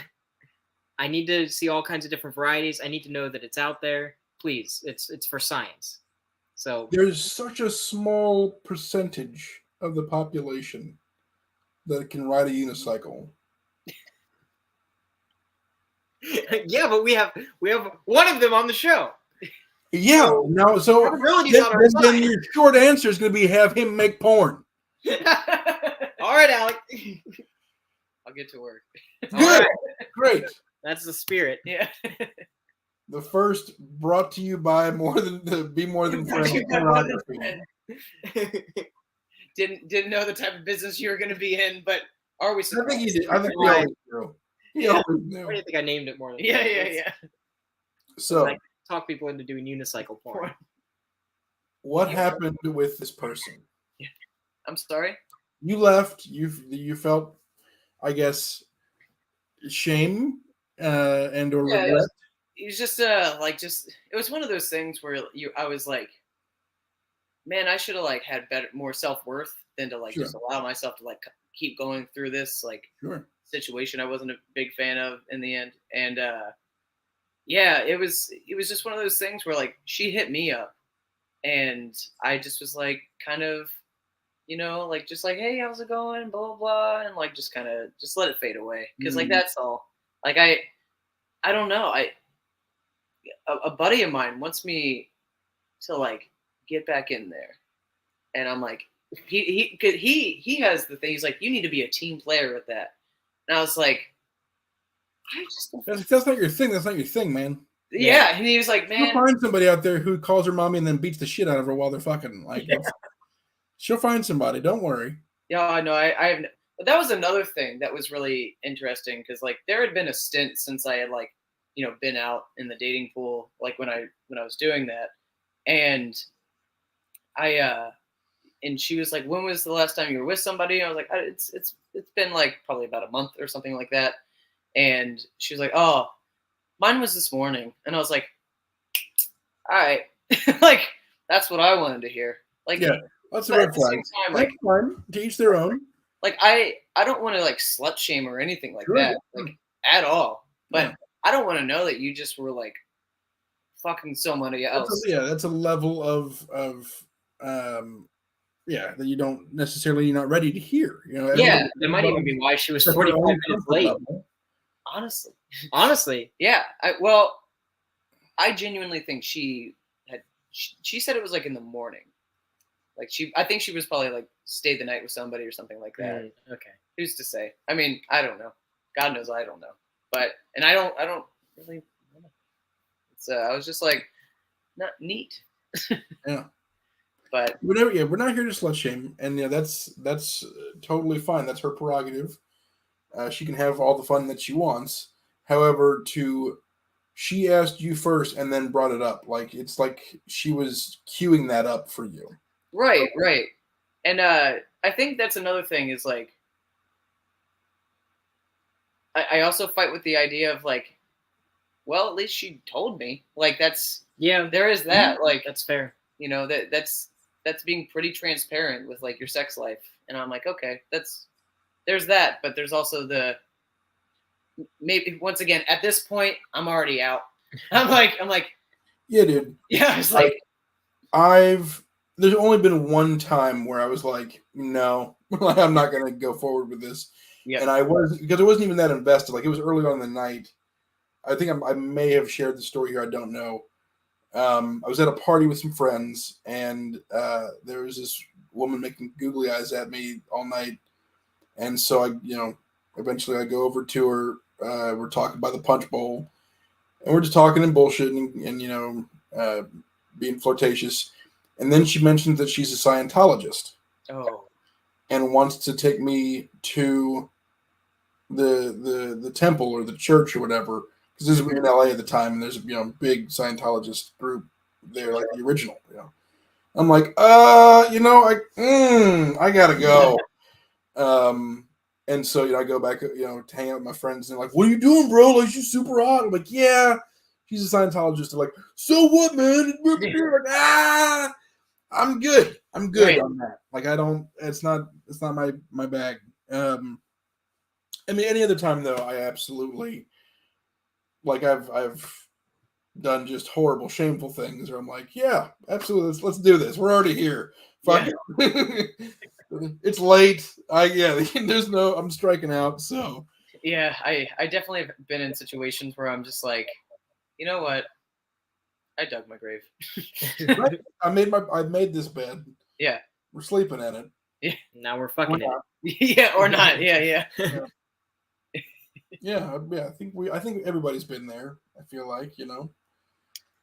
I need to see all kinds of different varieties. I need to know that it's out there. Please, it's for science. So there's such a small percentage of the population that can ride a unicycle. Yeah, but we have one of them on the show. Yeah, so then your short answer is going to be have him make porn. All right, Alec. I'll get to work. Good, right. Great. That's the spirit. Yeah. The first brought to you by Be More Than Friends. Didn't know the type of business you were going to be in, but are we surprised? I think you did. I think we always knew. Yeah. Why do you think I named it More Than Friends? Yeah. So like, talk people into doing unicycle porn. What happened with this person? I'm sorry. You left. You felt, I guess, shame and or regret. It was just it was one of those things where I was like, man, I should have like had more self-worth than to like just allow myself to like keep going through this like situation I wasn't a big fan of in the end. And yeah, it was just one of those things where like she hit me up and I just was like kind of, like just like, hey, how's it going? Blah blah blah, and like just kind of just let it fade away because like that's all. Like I don't know. A buddy of mine wants me to like get back in there, and I'm like, he has the thing. He's like, you need to be a team player with that, and I was like, I just that's not your thing. That's not your thing, man. Yeah, and he was like, man, she'll find somebody out there who calls her mommy and then beats the shit out of her while they're fucking. Like, she'll find somebody. Don't worry. Yeah, I know. I have. But that was another thing that was really interesting because like there had been a stint since I had like been out in the dating pool like when I was doing that, and and she was like, when was the last time you were with somebody? And I was like, it's been like probably about a month or something like that, and she was like, oh, mine was this morning, and I was like, all right, like that's what I wanted to hear. Like, yeah, that's a red flag. Like, fine. To each their own. Like I don't want to like slut shame or anything like that, like at all. But I don't want to know that you just were like fucking somebody else. That's a level of that you don't necessarily, you're not ready to hear. That might even be why she was 45 minutes late. Honestly, yeah. I genuinely think she said it was like in the morning. Like I think she was probably like stayed the night with somebody or something like that. Okay. Who's to say? I mean, I don't know. God knows I don't know. But I don't really. It's I was just like, not neat. Yeah. But we're not here to slut shame, and that's totally fine. That's her prerogative. She can have all the fun that she wants. However, she asked you first and then brought it up. Like it's like she was queuing that up for you. Right. And I think that's another thing is like, I also fight with the idea of like, well, at least she told me. Like that's there is that. Like that's fair. That's being pretty transparent with like your sex life. And I'm like, okay, there's that, but there's also maybe once again at this point I'm already out. I'm like, yeah, dude. Yeah, it's like there's only been one time where I was like, no, I'm not gonna go forward with this. Yeah. And I was, because it wasn't even that invested. Like it was early on in the night. I think I may have shared the story here. I don't know. I was at a party with some friends, and there was this woman making googly eyes at me all night. And so eventually I go over to her. We're talking by the punch bowl, and we're just talking and bullshitting and being flirtatious. And then she mentions that she's a Scientologist. Oh. And wants to take me to the temple or the church or whatever. Because this was in LA at the time, and there's a big Scientologist group there, like the original. I'm like, I gotta go. And so I go back, to hang out with my friends, and they're like, "What are you doing, bro? Like, she's super hot." I'm like, "Yeah, she's a Scientologist." They're like, "So what, man?" Like, I'm good. I'm good on that. Like, I don't. It's not my bag. I mean, any other time though, I absolutely. Like I've done just horrible, shameful things where I'm like, yeah, absolutely, let's do this. We're already here. Fuck it. It's late. There's no, I'm striking out. So yeah, I definitely have been in situations where I'm just like, you know what? I dug my grave. I made this bed. Yeah. We're sleeping in it. Yeah. Now we're fucking it. Yeah, or not. Yeah. Yeah, I think everybody's been there. I feel like,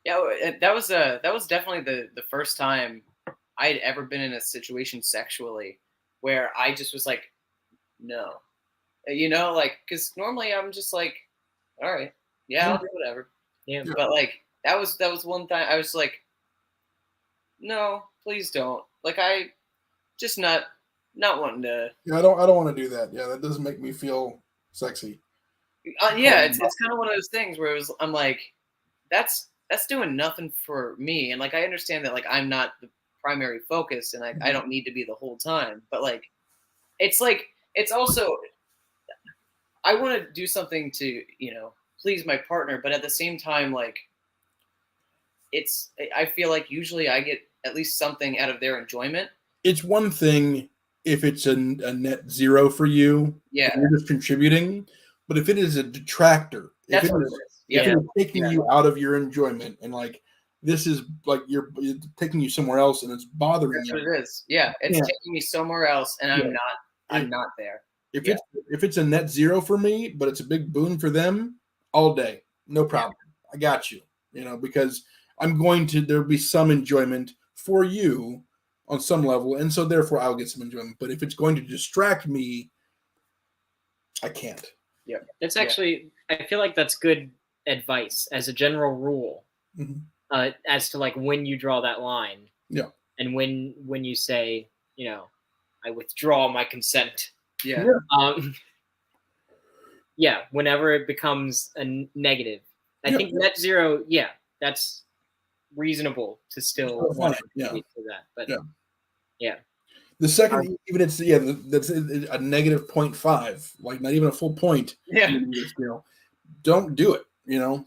Yeah, that was definitely the first time I had ever been in a situation sexually where I just was like, no, like because normally I'm just like, all right, yeah, I'll do whatever. Yeah, but like that was one time I was like, no, please don't. Like, I just not wanting to. Yeah, I don't want to do that. Yeah, that doesn't make me feel sexy. Yeah, it's kind of one of those things where I'm like, that's doing nothing for me, and like I understand that like I'm not the primary focus, and I don't need to be the whole time, but like it's also I want to do something to please my partner, but at the same time like I feel like usually I get at least something out of their enjoyment. It's one thing if it's a net zero for you, yeah, and you're just contributing. But if it is a detractor, if it is taking you out of your enjoyment, and like this is like you're taking you somewhere else, and it's bothering you. That's what it is. Yeah, it's taking me somewhere else, and I'm not there. If it's a net zero for me, but it's a big boon for them, all day, no problem. I got you. Because there'll be some enjoyment for you on some level, and so therefore I'll get some enjoyment. But if it's going to distract me, I can't. Yeah, it's actually I feel like that's good advice as a general rule, as to like when you draw that line. Yeah, and when you say I withdraw my consent. Yeah. Yeah. Whenever it becomes a negative, I think net zero. Yeah, that's reasonable to still want to that, but yeah. The second, even it's that's a negative 0.5, like not even a full point. Yeah. Don't do it. Go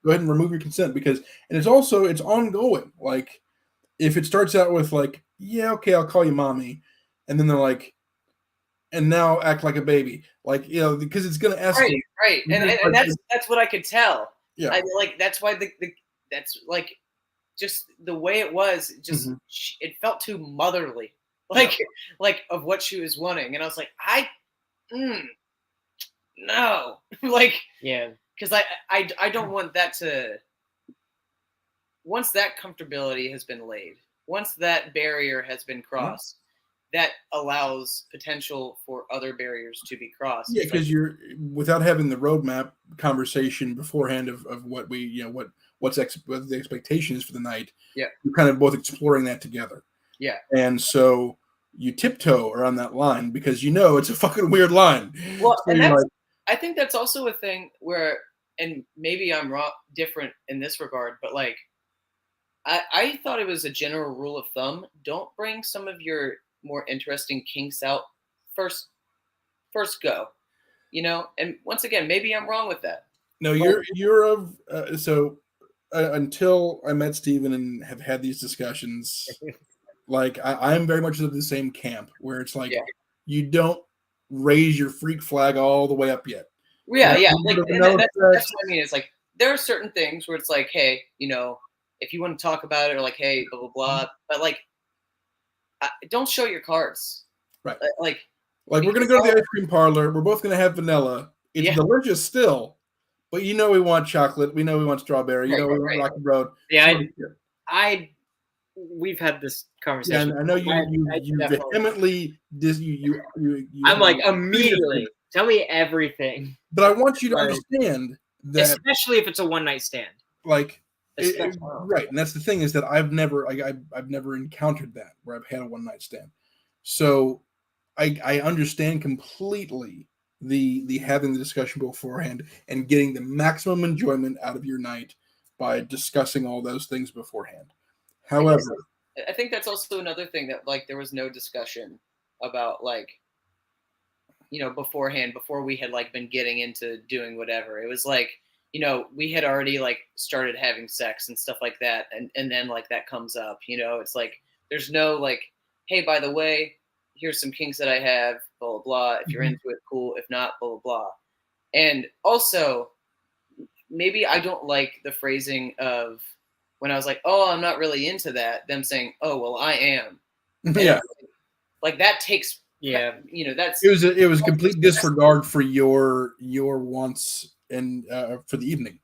ahead and remove your consent and it's ongoing. Like if it starts out with like, yeah, okay, I'll call you mommy, and then they're like, and now act like a baby, like because it's gonna escalate. Right, and that's what I could tell. Yeah, that's why that's like just the way it was. Just it felt too motherly. Like of what she was wanting, and I was like, no, like because I don't want that to. Once that comfortability has been laid, once that barrier has been crossed, that allows potential for other barriers to be crossed. Yeah, because you're without having the roadmap conversation beforehand of what we what the expectation is for the night. Yeah, you're kind of both exploring that together. Yeah, and so you tiptoe around that line because it's a fucking weird line. Well, so and I think that's also a thing where, and maybe I'm different in this regard, but like I thought it was a general rule of thumb: don't bring some of your more interesting kinks out first go, and once again, maybe I'm wrong with that. No, until I met Steven and have had these discussions, like I'm very much of the same camp where it's like you don't raise your freak flag all the way up yet. Yeah. Like, that's what I mean. It's like there are certain things where it's like, hey, if you want to talk about it, or like, hey, blah blah blah, but like, don't show your cards. Right. Like we're gonna go to the ice cream parlor. We're both gonna have vanilla. It's delicious still, but we want chocolate. We know we want strawberry. We want rocky road. Yeah, we've had this conversation. Yeah, I know you vehemently I'm like immediately tell me everything. But I want you to understand that, especially if it's a one night stand. Like. Right, and that's the thing is that I've never encountered that where I've had a one night stand, so I understand completely the having the discussion beforehand and getting the maximum enjoyment out of your night by discussing all those things beforehand. However, I think that's also another thing that like there was no discussion about like beforehand before we had like been getting into doing whatever. It was like. We had already like started having sex and stuff like that. And then like that comes up, it's like, there's no like, hey, by the way, here's some kinks that I have, blah, blah, blah. If you're into it, cool. If not, blah, blah, blah. And also maybe I don't like the phrasing of when I was like, oh, I'm not really into that. Them saying, oh, well, I am. Yeah. Like that takes, that's, it was complete disregard for your wants and for the evening,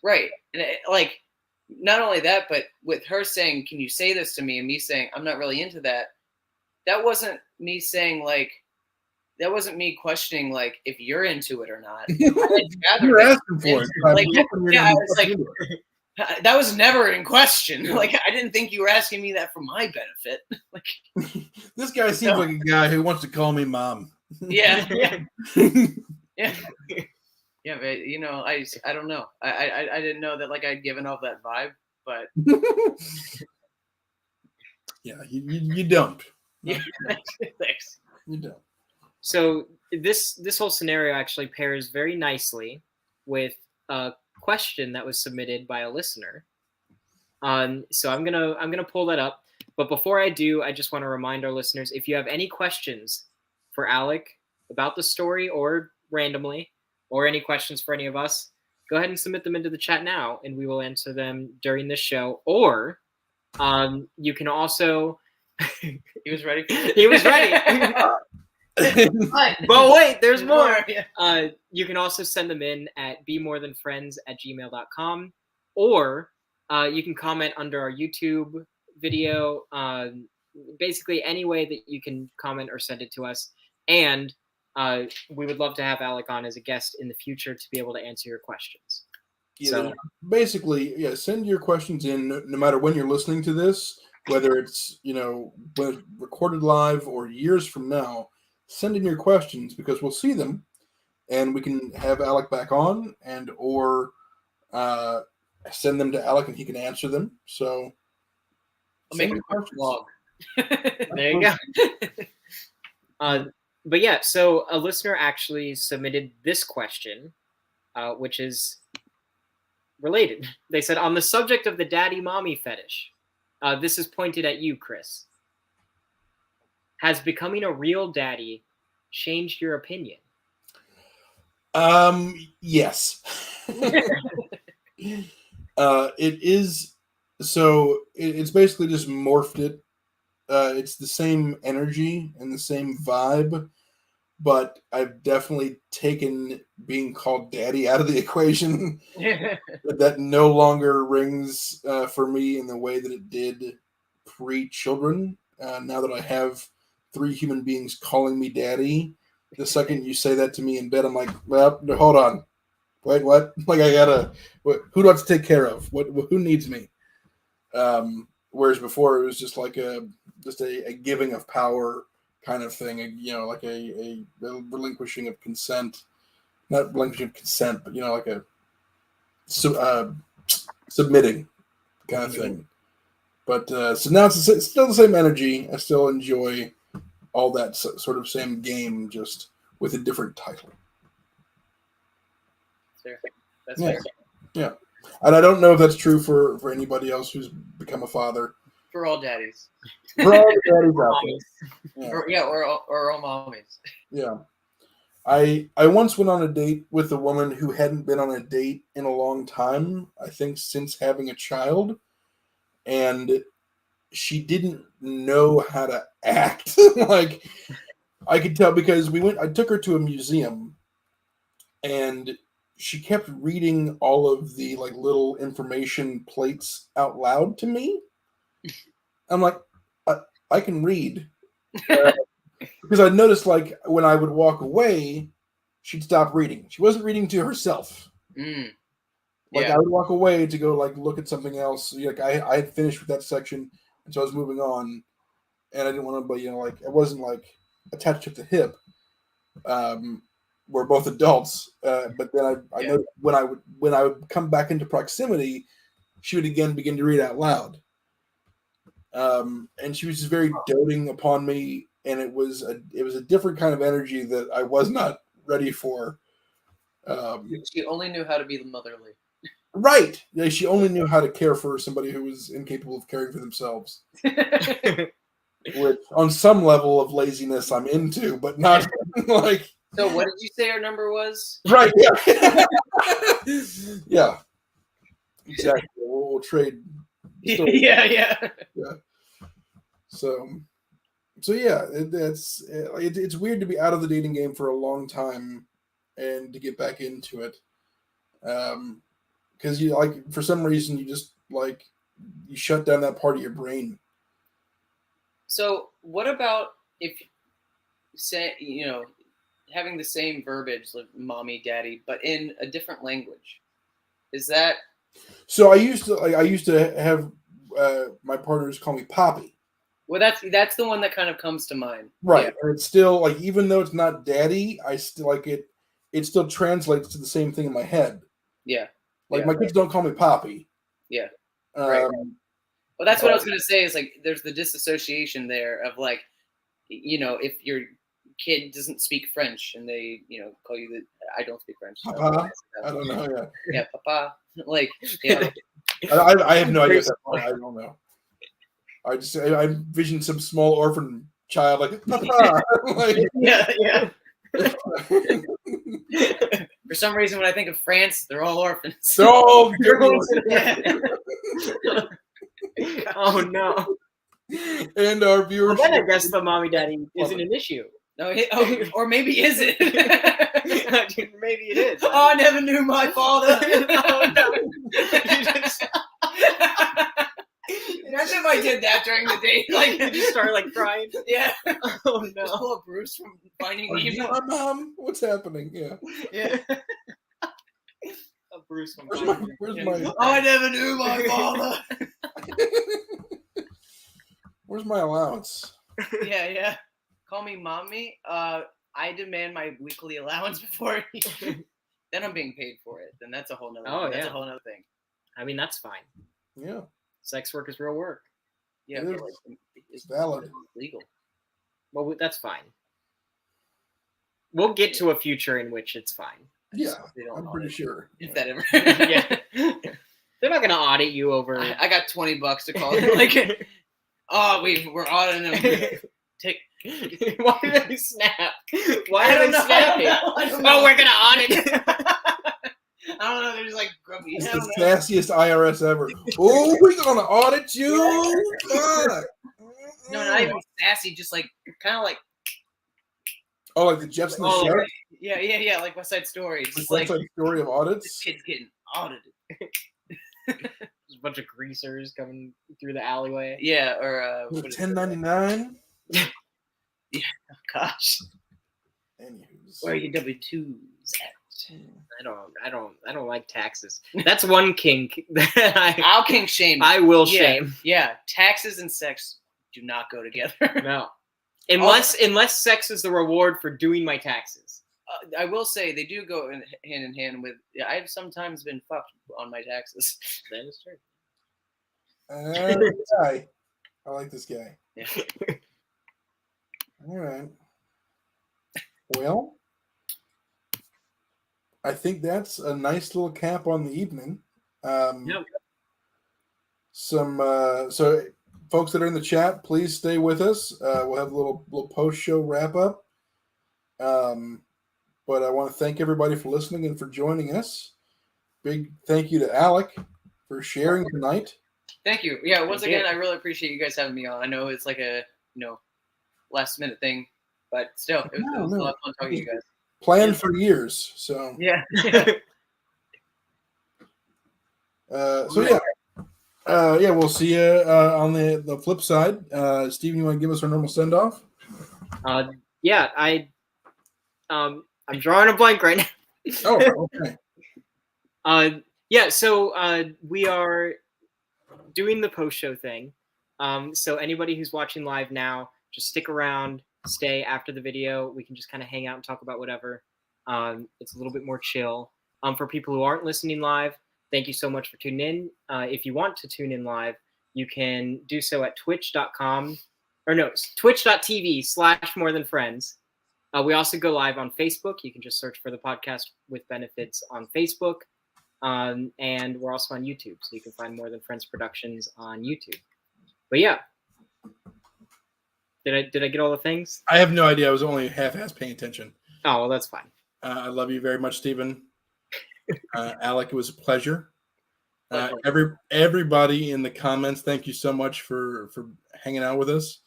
right? And like, not only that, but with her saying, "Can you say this to me?" and me saying, "I'm not really into that." That wasn't me saying like, that wasn't me questioning like if you're into it or not. You're asking for it. Like, I was like, That was never in question. Like, I didn't think you were asking me that for my benefit. Like, this guy seems like a guy who wants to call me mom. Yeah. Yeah. Yeah, but I don't know. I didn't know that like I'd given off that vibe, but yeah, you don't. Yeah, thanks. You don't. So this whole scenario actually pairs very nicely with a question that was submitted by a listener. So I'm gonna pull that up. But before I do, I just want to remind our listeners, if you have any questions for Alec about the story or randomly, or any questions for any of us, go ahead and submit them into the chat now, and we will answer them during this show. Or you can also he was ready. He was ready. But wait, there's more. You can also send them in at bemorethanfriends@gmail.com, or you can comment under our YouTube video. Basically, any way that you can comment or send it to us. And we would love to have Alec on as a guest in the future to be able to answer your questions. Yeah, so basically, yeah, send your questions in no matter when you're listening to this, whether it's when recorded live or years from now. Send in your questions because we'll see them, and we can have Alec back on, and or send them to Alec and he can answer them. So I'll make a quick vlog. There you go. But yeah, so a listener actually submitted this question, which is related. They said, on the subject of the daddy-mommy fetish, this is pointed at you, Chris. Has becoming a real daddy changed your opinion? Yes. It is. So it's basically just morphed it. It's the same energy and the same vibe, but I've definitely taken being called daddy out of the equation. That no longer rings for me in the way that it did pre-children. Now that I have 3 human beings calling me daddy, the second you say that to me in bed, I'm like, well, hold on. Wait, what? Like, I gotta, who do I have to take care of? Who needs me? Whereas before it was just like a giving of power kind of thing, like a relinquishing of consent, not relinquishing of consent, but like a submitting kind of thing. But so now it's still the same energy. I still enjoy all that sort of same game, just with a different title. That's fair. Yeah. And I don't know if that's true for anybody else who's become a father. For all daddies. For all daddies out there. Or all mommies. Yeah. I once went on a date with a woman who hadn't been on a date in a long time, I think since having a child, and she didn't know how to act. Like, I could tell because I took her to a museum, and she kept reading all of the like little information plates out loud to me. I'm like, I can read. Because I noticed, like, when I would walk away, she'd stop reading. She wasn't reading to herself. Mm. Like, I would walk away to go, like, look at something else. Like, I had finished with that section, and so I was moving on. And I didn't want to, but, like, it wasn't, like, attached at the hip. We're both adults. But then I know when I would come back into proximity, she would again begin to read out loud. And she was just very doting upon me. And it was a different kind of energy that I was not ready for. She only knew how to be motherly. Right. Yeah, she only knew how to care for somebody who was incapable of caring for themselves. Which, on some level of laziness, I'm into, but not like. So, what did you say our number was? Right. Yeah. Yeah. Exactly. We'll trade. Yeah. So yeah, it's weird to be out of the dating game for a long time, and to get back into it, because you like for some reason you just like you shut down that part of your brain. So what about if having the same verbiage like mommy, daddy, but in a different language? Is that So I used to have my partners call me Poppy. Well, that's the one that kind of comes to mind. Right. Yeah. And it's still like, even though it's not daddy, I still like it. It still translates to the same thing in my head. Yeah. Like my kids don't call me Poppy. Yeah. Right. Well, that's what I was going to say is like, there's the disassociation there of like, if your kid doesn't speak French and they, call you I don't speak French. So Papa? I don't know. Yeah. Yeah. Papa. Like, yeah. I have no idea. I don't know. I envision some small orphan child like, Papa. Like, yeah. For some reason, when I think of France, they're all orphans. They're all Oh no! And our viewers. Well, then I guess the mommy daddy isn't an issue. No, or maybe is it? Maybe it is. Oh, I never knew my father. Oh no! Imagine if I did that during the day. Like, you just start like crying. Yeah. Oh no! Just pull up Bruce from Finding Nemo. My mom, what's happening? Yeah. Yeah. Bruce from Where's my? Oh, I never knew my father. Where's my allowance? Yeah. Call me mommy. I demand my weekly allowance before then I'm being paid for it. Then that's a whole nother. That's a whole nother thing. I mean, that's fine. Yeah. Sex work is real work. Yeah, but it's valid. It's legal. Well, that's fine. We'll get to a future in which it's fine. Yeah, I'm pretty sure. If that ever. Yeah. They're not gonna audit you over. I got $20 to call it. Like, we're auditing them. Why did they snap? Why are they snapping? Oh, we're gonna audit. I don't know. They're just like grumpy. It's the sassiest IRS ever. Oh, we're gonna audit you. No, not even sassy. Just like kind of like. Oh, like the Jetsons show? Yeah. Like West Side Story. It's like West Side Story of audits. This kid's getting audited. There's a bunch of greasers coming through the alleyway. Yeah, or 1099. Yeah. Oh, gosh. Anywho's. Where are your W-2s at? I don't like taxes. That's one kink that I'll kink shame. I will shame. Yeah, taxes and sex do not go together. No. Unless sex is the reward for doing my taxes. I will say they do go hand in hand with. Yeah, I've sometimes been fucked on my taxes. That is true. Guy. I like this guy. Yeah. All right. Well, I think that's a nice little cap on the evening. Yep. So folks that are in the chat, please stay with us. We'll have a little post-show wrap-up. But I want to thank everybody for listening and for joining us. Big thank you to Alec for sharing tonight. Thank you. Yeah, once again, I really appreciate you guys having me on. I know it's like a last-minute thing, but still, it was a lot of fun talking to you guys. Planned for years, so. Yeah. We'll see you on the flip side. Steven, you want to give us our normal send-off? I'm drawing a blank right now. Oh, okay. So we are doing the post-show thing. So anybody who's watching live now, just stick around, stay after the video. We can just kind of hang out and talk about whatever. It's a little bit more chill. For people who aren't listening live, thank you so much for tuning in. If you want to tune in live, you can do so at twitch.tv/morethanfriends. We also go live on Facebook. You can just search for the podcast with benefits on Facebook. And we're also on YouTube. So you can find More Than Friends Productions on YouTube. But yeah. Did I get all the things? I have no idea. I was only half-assed paying attention. Oh, well, that's fine. I love you very much, Stephen. Alec, it was a pleasure. Everybody in the comments, thank you so much for hanging out with us.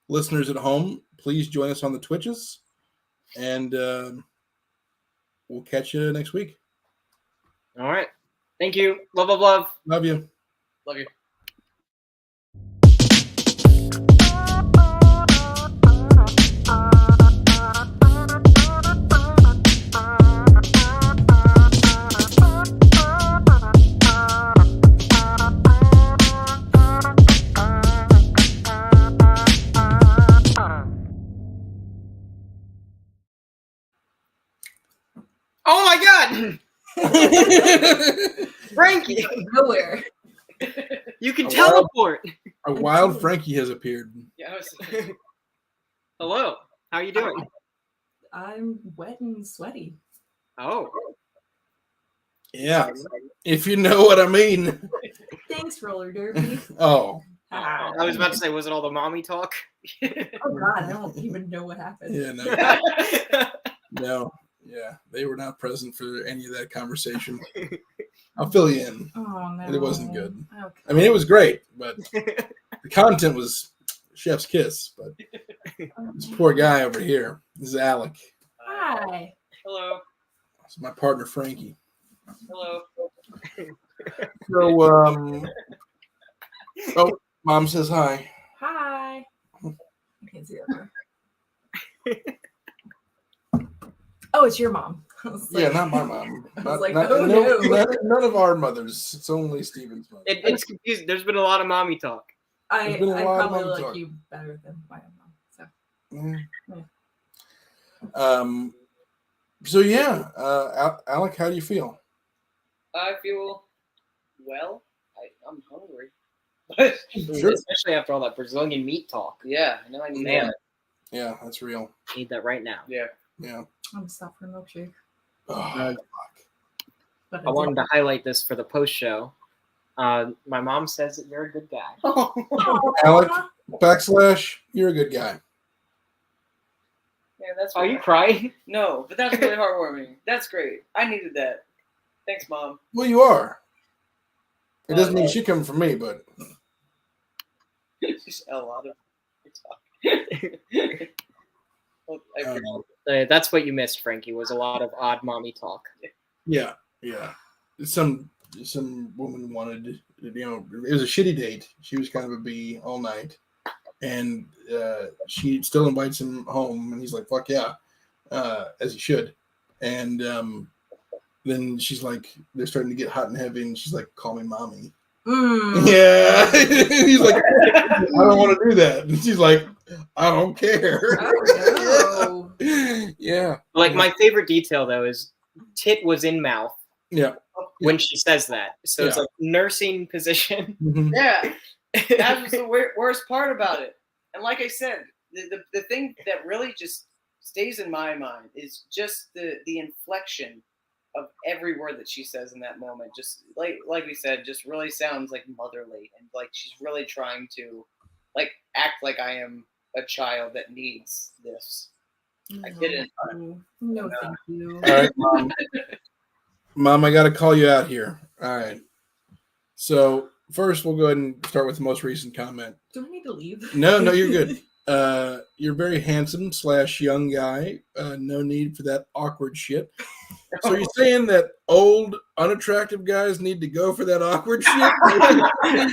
Listeners at home, please join us on the Twitches. And we'll catch you next week. All right. Thank you. Love, love, love. Love you. Love you. Frankie, nowhere. You can teleport. A wild Frankie has appeared. Yeah. Hello. How are you doing? I'm wet and sweaty. Oh. Yeah. If you know what I mean. Thanks, roller derby. Oh. I was about to say, was it all the mommy talk? Oh God, I don't even know what happened. Yeah, no. No. Yeah, they were not present for any of that conversation. I'll fill you in. Oh no. It wasn't good. Okay. I mean, it was great, but the content was chef's kiss. But this poor guy over here, this is Alec. Hi. Hello. This is my partner, Frankie. Hello. So, oh, Mom says hi. Hi. I can't see that. Oh, it's your mom. Yeah, not my mom. None of our mothers. It's only Steven's mother. It's confusing. There's been a lot of mommy talk. I probably like you better than my mom. So. Yeah. So yeah, Alec, how do you feel? I feel well. I'm hungry. Sure. Especially after all that Brazilian meat talk. Yeah, I know I need Man. that. Yeah, that's real. Need that right now. Yeah. Yeah. I'm stop for a milkshake. Oh, But I wanted to highlight this for the post show. My mom says that you're a good guy. Alec, / you're a good guy. Yeah, that's. Are you crying? No, but that's really heartwarming. That's great. I needed that. Thanks, Mom. Well, you are. It doesn't mean she coming from me, but Just a lot of. Well, That's what you missed, Frankie, was a lot of odd mommy talk. yeah. Some woman wanted, it was a shitty date. She was kind of a bee all night, and she still invites him home, and he's like, "Fuck yeah," as he should. And then she's like, they're starting to get hot and heavy, and she's like, "Call me mommy." Yeah. He's like, "I don't want to do that," and she's like, "I don't care." Oh, Yeah. Like, my favorite detail, though, is tit was in mouth. Yeah. When she says that. So it's like nursing position. Mm-hmm. Yeah. That was the worst part about it. And like I said, the thing that really just stays in my mind is just the inflection of every word that she says in that moment. Just like we said, just really sounds like motherly, and like she's really trying to like act like I am a child that needs this. I didn't. No, thank you. All right, Mom. Mom, I got to call you out here. All right. So first, we'll go ahead and start with the most recent comment. Do I need to leave? No, you're good. You're very handsome / young guy. No need for that awkward shit. So you're saying that old, unattractive guys need to go for that awkward shit?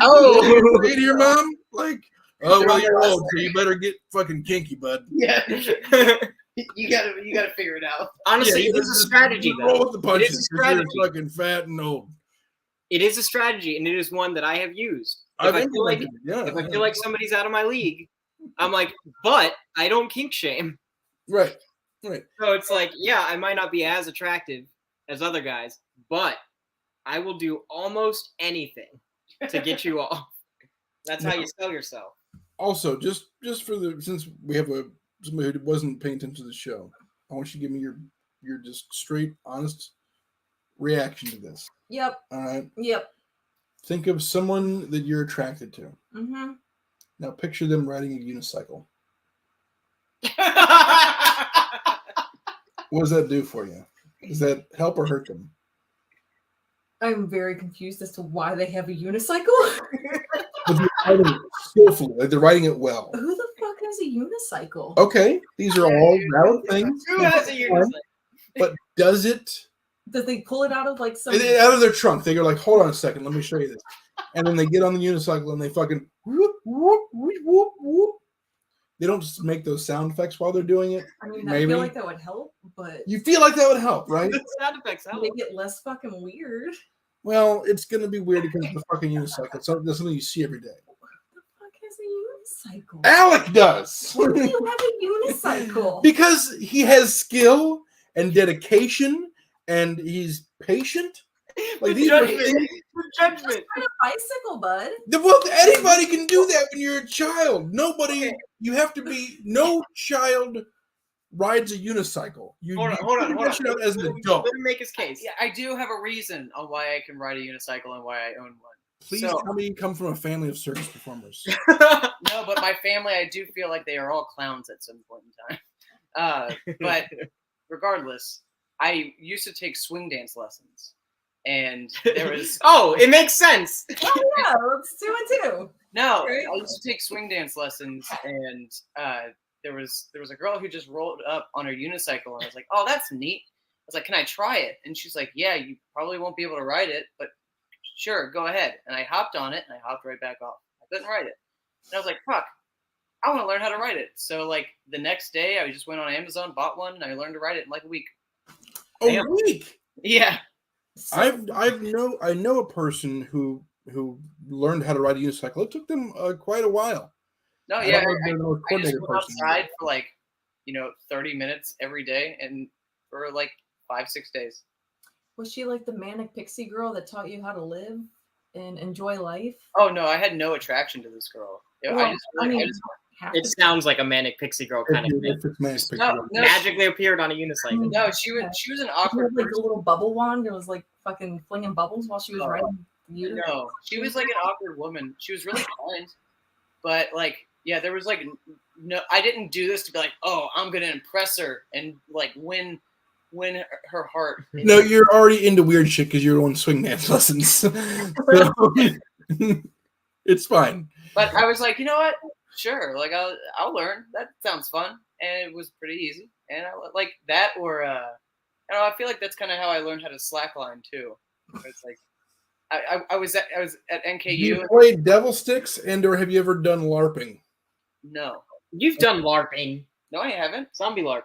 Oh, say to your mom? Like, oh, well, you're old, so you better get fucking kinky, bud. yeah. You gotta figure it out. Honestly, it is a strategy, though. Roll with the punches. It is a strategy. You're fucking fat and old. It is a strategy, and it is one that I have used. If I feel like somebody's out of my league, I'm like, but I don't kink shame. Right. So it's like, yeah, I might not be as attractive as other guys, but I will do almost anything to get you off. That's how you sell yourself. Also, just for since we have somebody who wasn't paying attention to the show, I want you to give me your just straight, honest reaction to this. Yep. All right. Yep. Think of someone that you're attracted to. Mm-hmm. Now picture them riding a unicycle. What does that do for you? Does that help or hurt them? I'm very confused as to why they have a unicycle. They're riding it skillfully, like they're riding it well. Who the fuck has a unicycle? Okay, these are all valid things. Who has a unicycle? But does it? Does they pull it out of like some? Out of their trunk. They go like, hold on a second, let me show you this. And then they get on the unicycle and they fucking whoop, whoop, whoop, whoop, whoop. They don't just make those sound effects while they're doing it. I mean, maybe. I feel like that would help, but you feel like that would help, right? The sound effects help. make it less fucking weird. Well, it's gonna be weird because it's a fucking unicycle. That's something you see every day. Who the fuck has a unicycle? Alec does. Why do you have a unicycle? Because he has skill and dedication, and he's patient. Like these are things. Judgment. Just a bicycle, bud. Well, anybody can do that when you're a child. Nobody. Okay. You have to be. No child rides a unicycle. Hold on. As an adult. Let him make his case. Yeah, I do have a reason on why I can ride a unicycle and why I own one. Please tell me you come from a family of circus performers. No, but my family, I do feel like they are all clowns at some point in time. But regardless, I used to take swing dance lessons. And there was... Oh, it makes sense. Oh, yeah, it's 2 and 2. No, right? I used to take swing dance lessons, and there was a girl who just rolled up on her unicycle, and I was like, oh, that's neat. I was like, can I try it? And she's like, yeah, you probably won't be able to ride it, but sure, go ahead. And I hopped on it, and I hopped right back off. I couldn't ride it. And I was like, fuck, I want to learn how to ride it. So, like, the next day, I just went on Amazon, bought one, and I learned to ride it in like a week. A week? Yeah. I know a person who learned how to ride a unicycle. It took them quite a while. No, yeah, I just went outside for like 30 minutes every day, and for like 5-6 days. Was she like the manic pixie girl that taught you how to live and enjoy life? Oh no, I had no attraction to this girl. It sounds like a manic pixie girl kind of thing. No, magically appeared on a unicycle. No, she was an awkward. Like a little bubble wand. It was like fucking flinging bubbles while she was riding. No, she was like an awkward woman. She was really kind, but like, yeah, there was like no. I didn't do this to be like, oh, I'm gonna impress her and like win her heart. No, you're already into weird shit because you're on swing dance lessons. So, it's fine. But I was like, you know what? Sure, like I'll learn. That sounds fun, and it was pretty easy. And I like that, or I feel like that's kind of how I learned how to slackline too. It's like I was at NKU. You played devil sticks, or have you ever done LARPing? No, you've done LARPing. No, I haven't. Zombie LARP.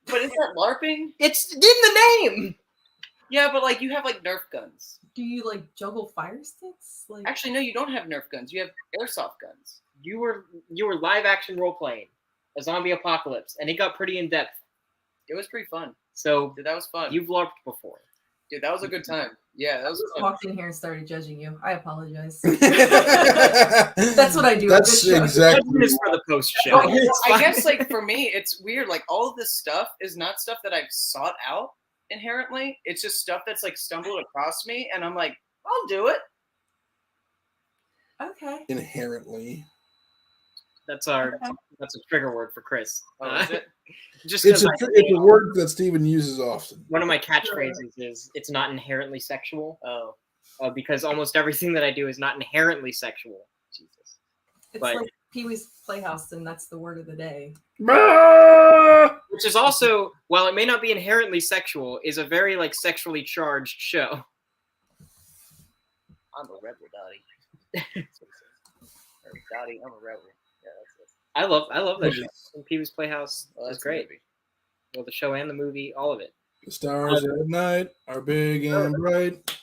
But is that LARPing? It's in the name. Yeah, but like you have like Nerf guns. Do you like juggle fire sticks? Like actually, no, you don't have Nerf guns. You have airsoft guns. You were live action role playing a zombie apocalypse, and it got pretty in depth. It was pretty fun. So dude, that was fun. You've LARPed before. Dude, that was a good time. Yeah, that was fun. I walked in here and started judging you. I apologize. That's what I do. That's exactly for the post show. I guess like for me, it's weird. Like all of this stuff is not stuff that I've sought out inherently. It's just stuff that's like stumbled across me, and I'm like, I'll do it. Okay. Inherently. That's a trigger word for Chris. Oh, is it? Just it's a word that Steven uses often. One of my catchphrases is "It's not inherently sexual." Because almost everything that I do is not inherently sexual. Jesus. It's like Pee-wee's Playhouse, and that's the word of the day. Which is also, while it may not be inherently sexual, is a very like sexually charged show. I'm a rebel, Dottie. Dottie, I'm a rebel. Yeah, that's it. I love that. Pee-wee's Playhouse is great. Well, the show and the movie, all of it. The stars at night are big and bright,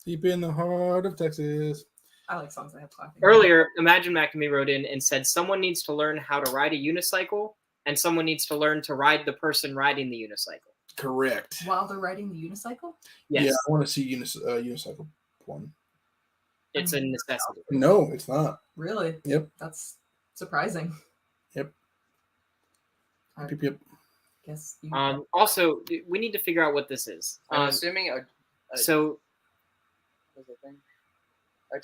deep in the heart of Texas. I like songs that have clapping. Earlier, Imagine McNamee wrote in and said someone needs to learn how to ride a unicycle, and someone needs to learn to ride the person riding the unicycle. Correct. While they're riding the unicycle? Yes. Yeah, I want to see unicycle porn. It's a necessity. No, it's not. Really? Yep. That's surprising. Yep. Yep. Guess. Also, we need to figure out what this is. I'm assuming so. What's the thing?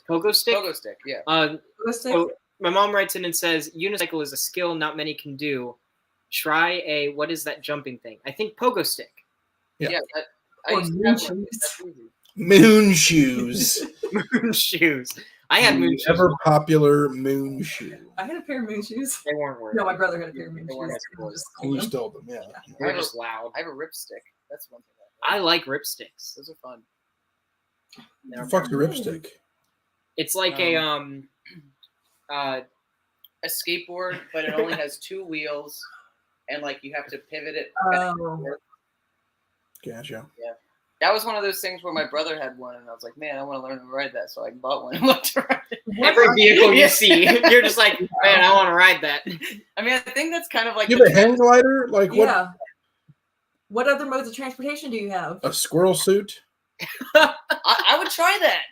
Pogo stick? Pogo stick, yeah. Pogo stick? So my mom writes in and says, unicycle is a skill not many can do. Try what is that jumping thing? I think pogo stick. Yeah. Moon shoes. Moon shoes. Moon shoes. I had moon shoes. Ever popular moon shoe. I had a pair of moon shoes. They weren't worth. No, my brother had a pair of moon shoes. You stole them, yeah. They're just loud. I have a ripstick. That's one thing. I like ripsticks. Those are fun. What the fuck's a ripstick? It's like a skateboard, but it only has 2 wheels, and like you have to pivot it. Gotcha. Yeah, that was one of those things where my brother had one, and I was like, man, I want to learn to ride that, so I bought one and learned to ride it. Every vehicle you see, you're just like, man, I want to ride that. I mean, I think that's kind of like you have a hang glider, like what? Yeah. What other modes of transportation do you have? A squirrel suit. I would try that.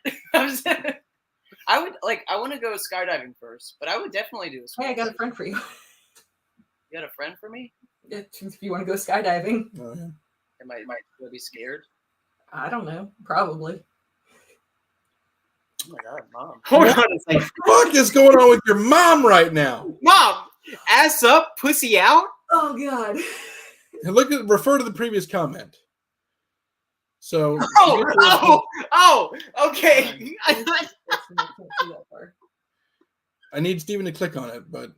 I would I want to go skydiving first, but I would definitely do a squirrel. Hey, I got a friend for you. You got a friend for me? If you want to go skydiving. Oh, yeah. Am I be scared? I don't know. Probably. Oh my God, Mom. Hold on a second. What the fuck is going on with your mom right now? Mom, ass up, pussy out? Oh, God. And refer to the previous comment. So. Okay. I need Steven to click on it, but.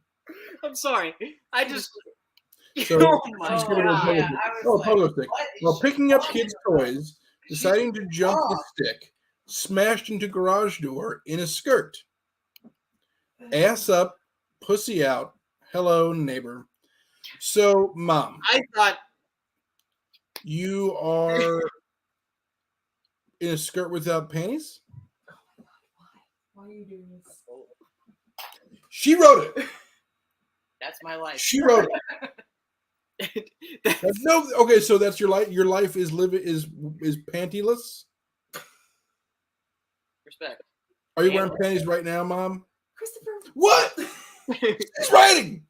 I'm sorry. I just. So, pogo stick. While picking up kids' toys, deciding to jump the stick, smashed into garage door in a skirt. Ass up, pussy out. Hello, neighbor. So, Mom. I thought. You are in a skirt without panties? Why are you doing this? She wrote it. That's my life. She wrote it. Okay, so that's your life. Your life is pantyless. Respect. Are you wearing panties right now, Mom? Christopher. What? It's writing.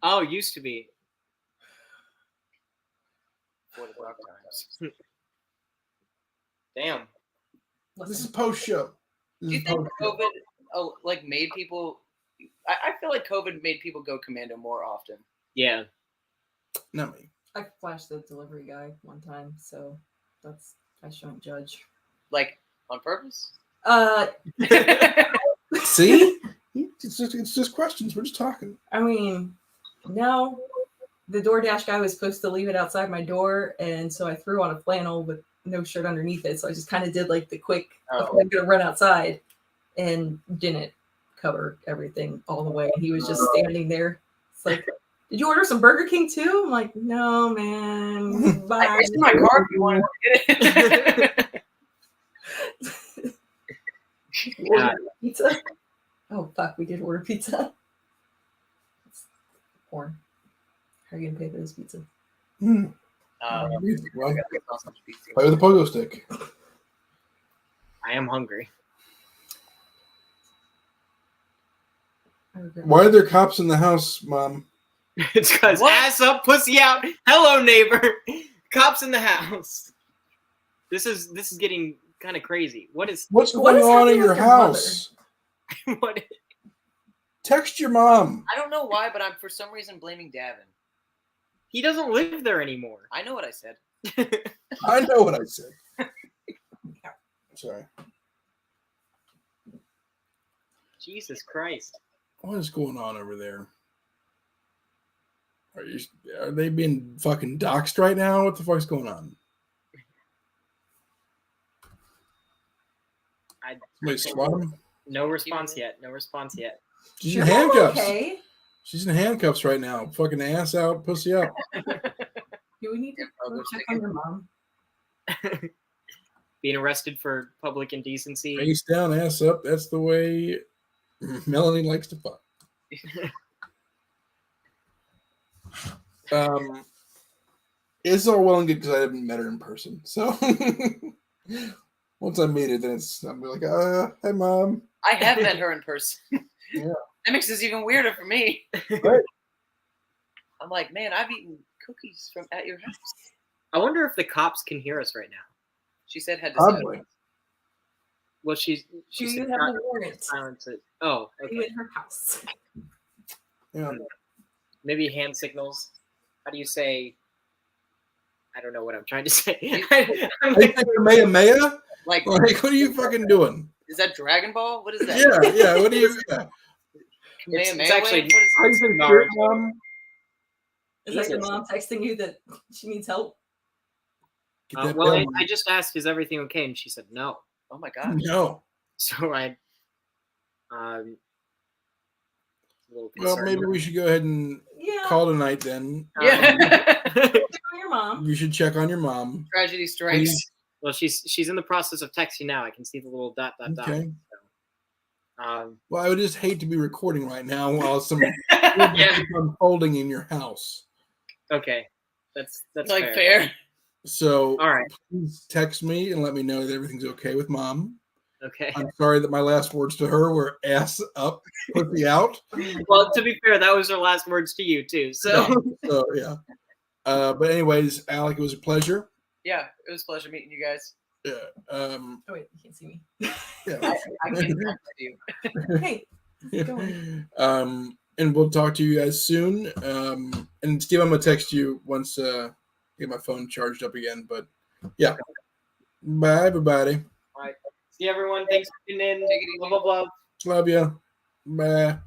Oh, used to be. For the dark times. Damn. This is post show. Do you think COVID made people? I feel like COVID made people go commando more often. Yeah. Not me. I flashed the delivery guy one time, so I shouldn't judge. Like on purpose? See? It's just questions. We're just talking. I mean, no. The DoorDash guy was supposed to leave it outside my door, and so I threw on a flannel with no shirt underneath it. So I just kind of did like the quick, I'm gonna run outside, and didn't cover everything all the way. He was just standing there. It's like, did you order some Burger King too? I'm like, no, man. Bye. It's in my car if you want to get it. Pizza? Oh, fuck. We did order pizza. Porn. How are you going to pay for this pizza? Play with the pogo stick. I am hungry. Why are there cops in the house, Mom? It's because ass up, pussy out. Hello, neighbor. Cops in the house. This is getting kind of crazy. What's going on in your house? What? Text your mom. I don't know why, but I'm for some reason blaming Davin. He doesn't live there anymore. I know what I said. I know what I said. Sorry. Jesus Christ. What is going on over there? Are they being fucking doxxed right now? What the fuck's going on? Somebody swat him? No response yet. She's in handcuffs. Okay. She's in handcuffs right now. Fucking ass out, pussy out. Do we need to go check on your mom? Being arrested for public indecency. Face down, ass up. That's the way Melanie likes to fuck. It's all well and good because I haven't met her in person. So once I meet her, then I'm like, hi, Mom. I have met her in person. Yeah. That makes this even weirder for me. Right. I'm like, man, I've eaten cookies at your house. I wonder if the cops can hear us right now. She said had to Probably. Well, she you said have a warrant. silence it. Oh, okay. You in her house. Yeah. Maybe hand signals. How do you say? I don't know what I'm trying to say. I'm like, Maya? Like, what are you fucking doing? Is that Dragon Ball? What is that? Yeah. What are you? Yeah. It's actually. What is it, Mom? Is that your mom texting you that she needs help? Well, I just asked, is everything okay? And she said no. Oh my God. No. So I. Well, maybe we should go ahead and call tonight then. Yeah. Your mom. You should check on your mom. Tragedy strikes. Well, she's in the process of texting now. I can see the little dot. Okay. So, well, I would just hate to be recording right now while some unfolding in your house. Okay. That's like fair. So, all right, please text me and let me know that everything's okay with Mom. Okay. I'm sorry that my last words to her were "ass up, pussy out." Well, to be fair, that was her last words to you too. So yeah. But anyways, Alec, it was a pleasure. Yeah, it was a pleasure meeting you guys. Yeah. Oh wait, you can't see me. Yeah. I can't talk to you. Hey, go on. And we'll talk to you guys soon. And Steve, I'm gonna text you once get my phone charged up again. But yeah. Bye, everybody. all right. See everyone. Thanks for tuning in. Take it easy. Love. Love you. Bye.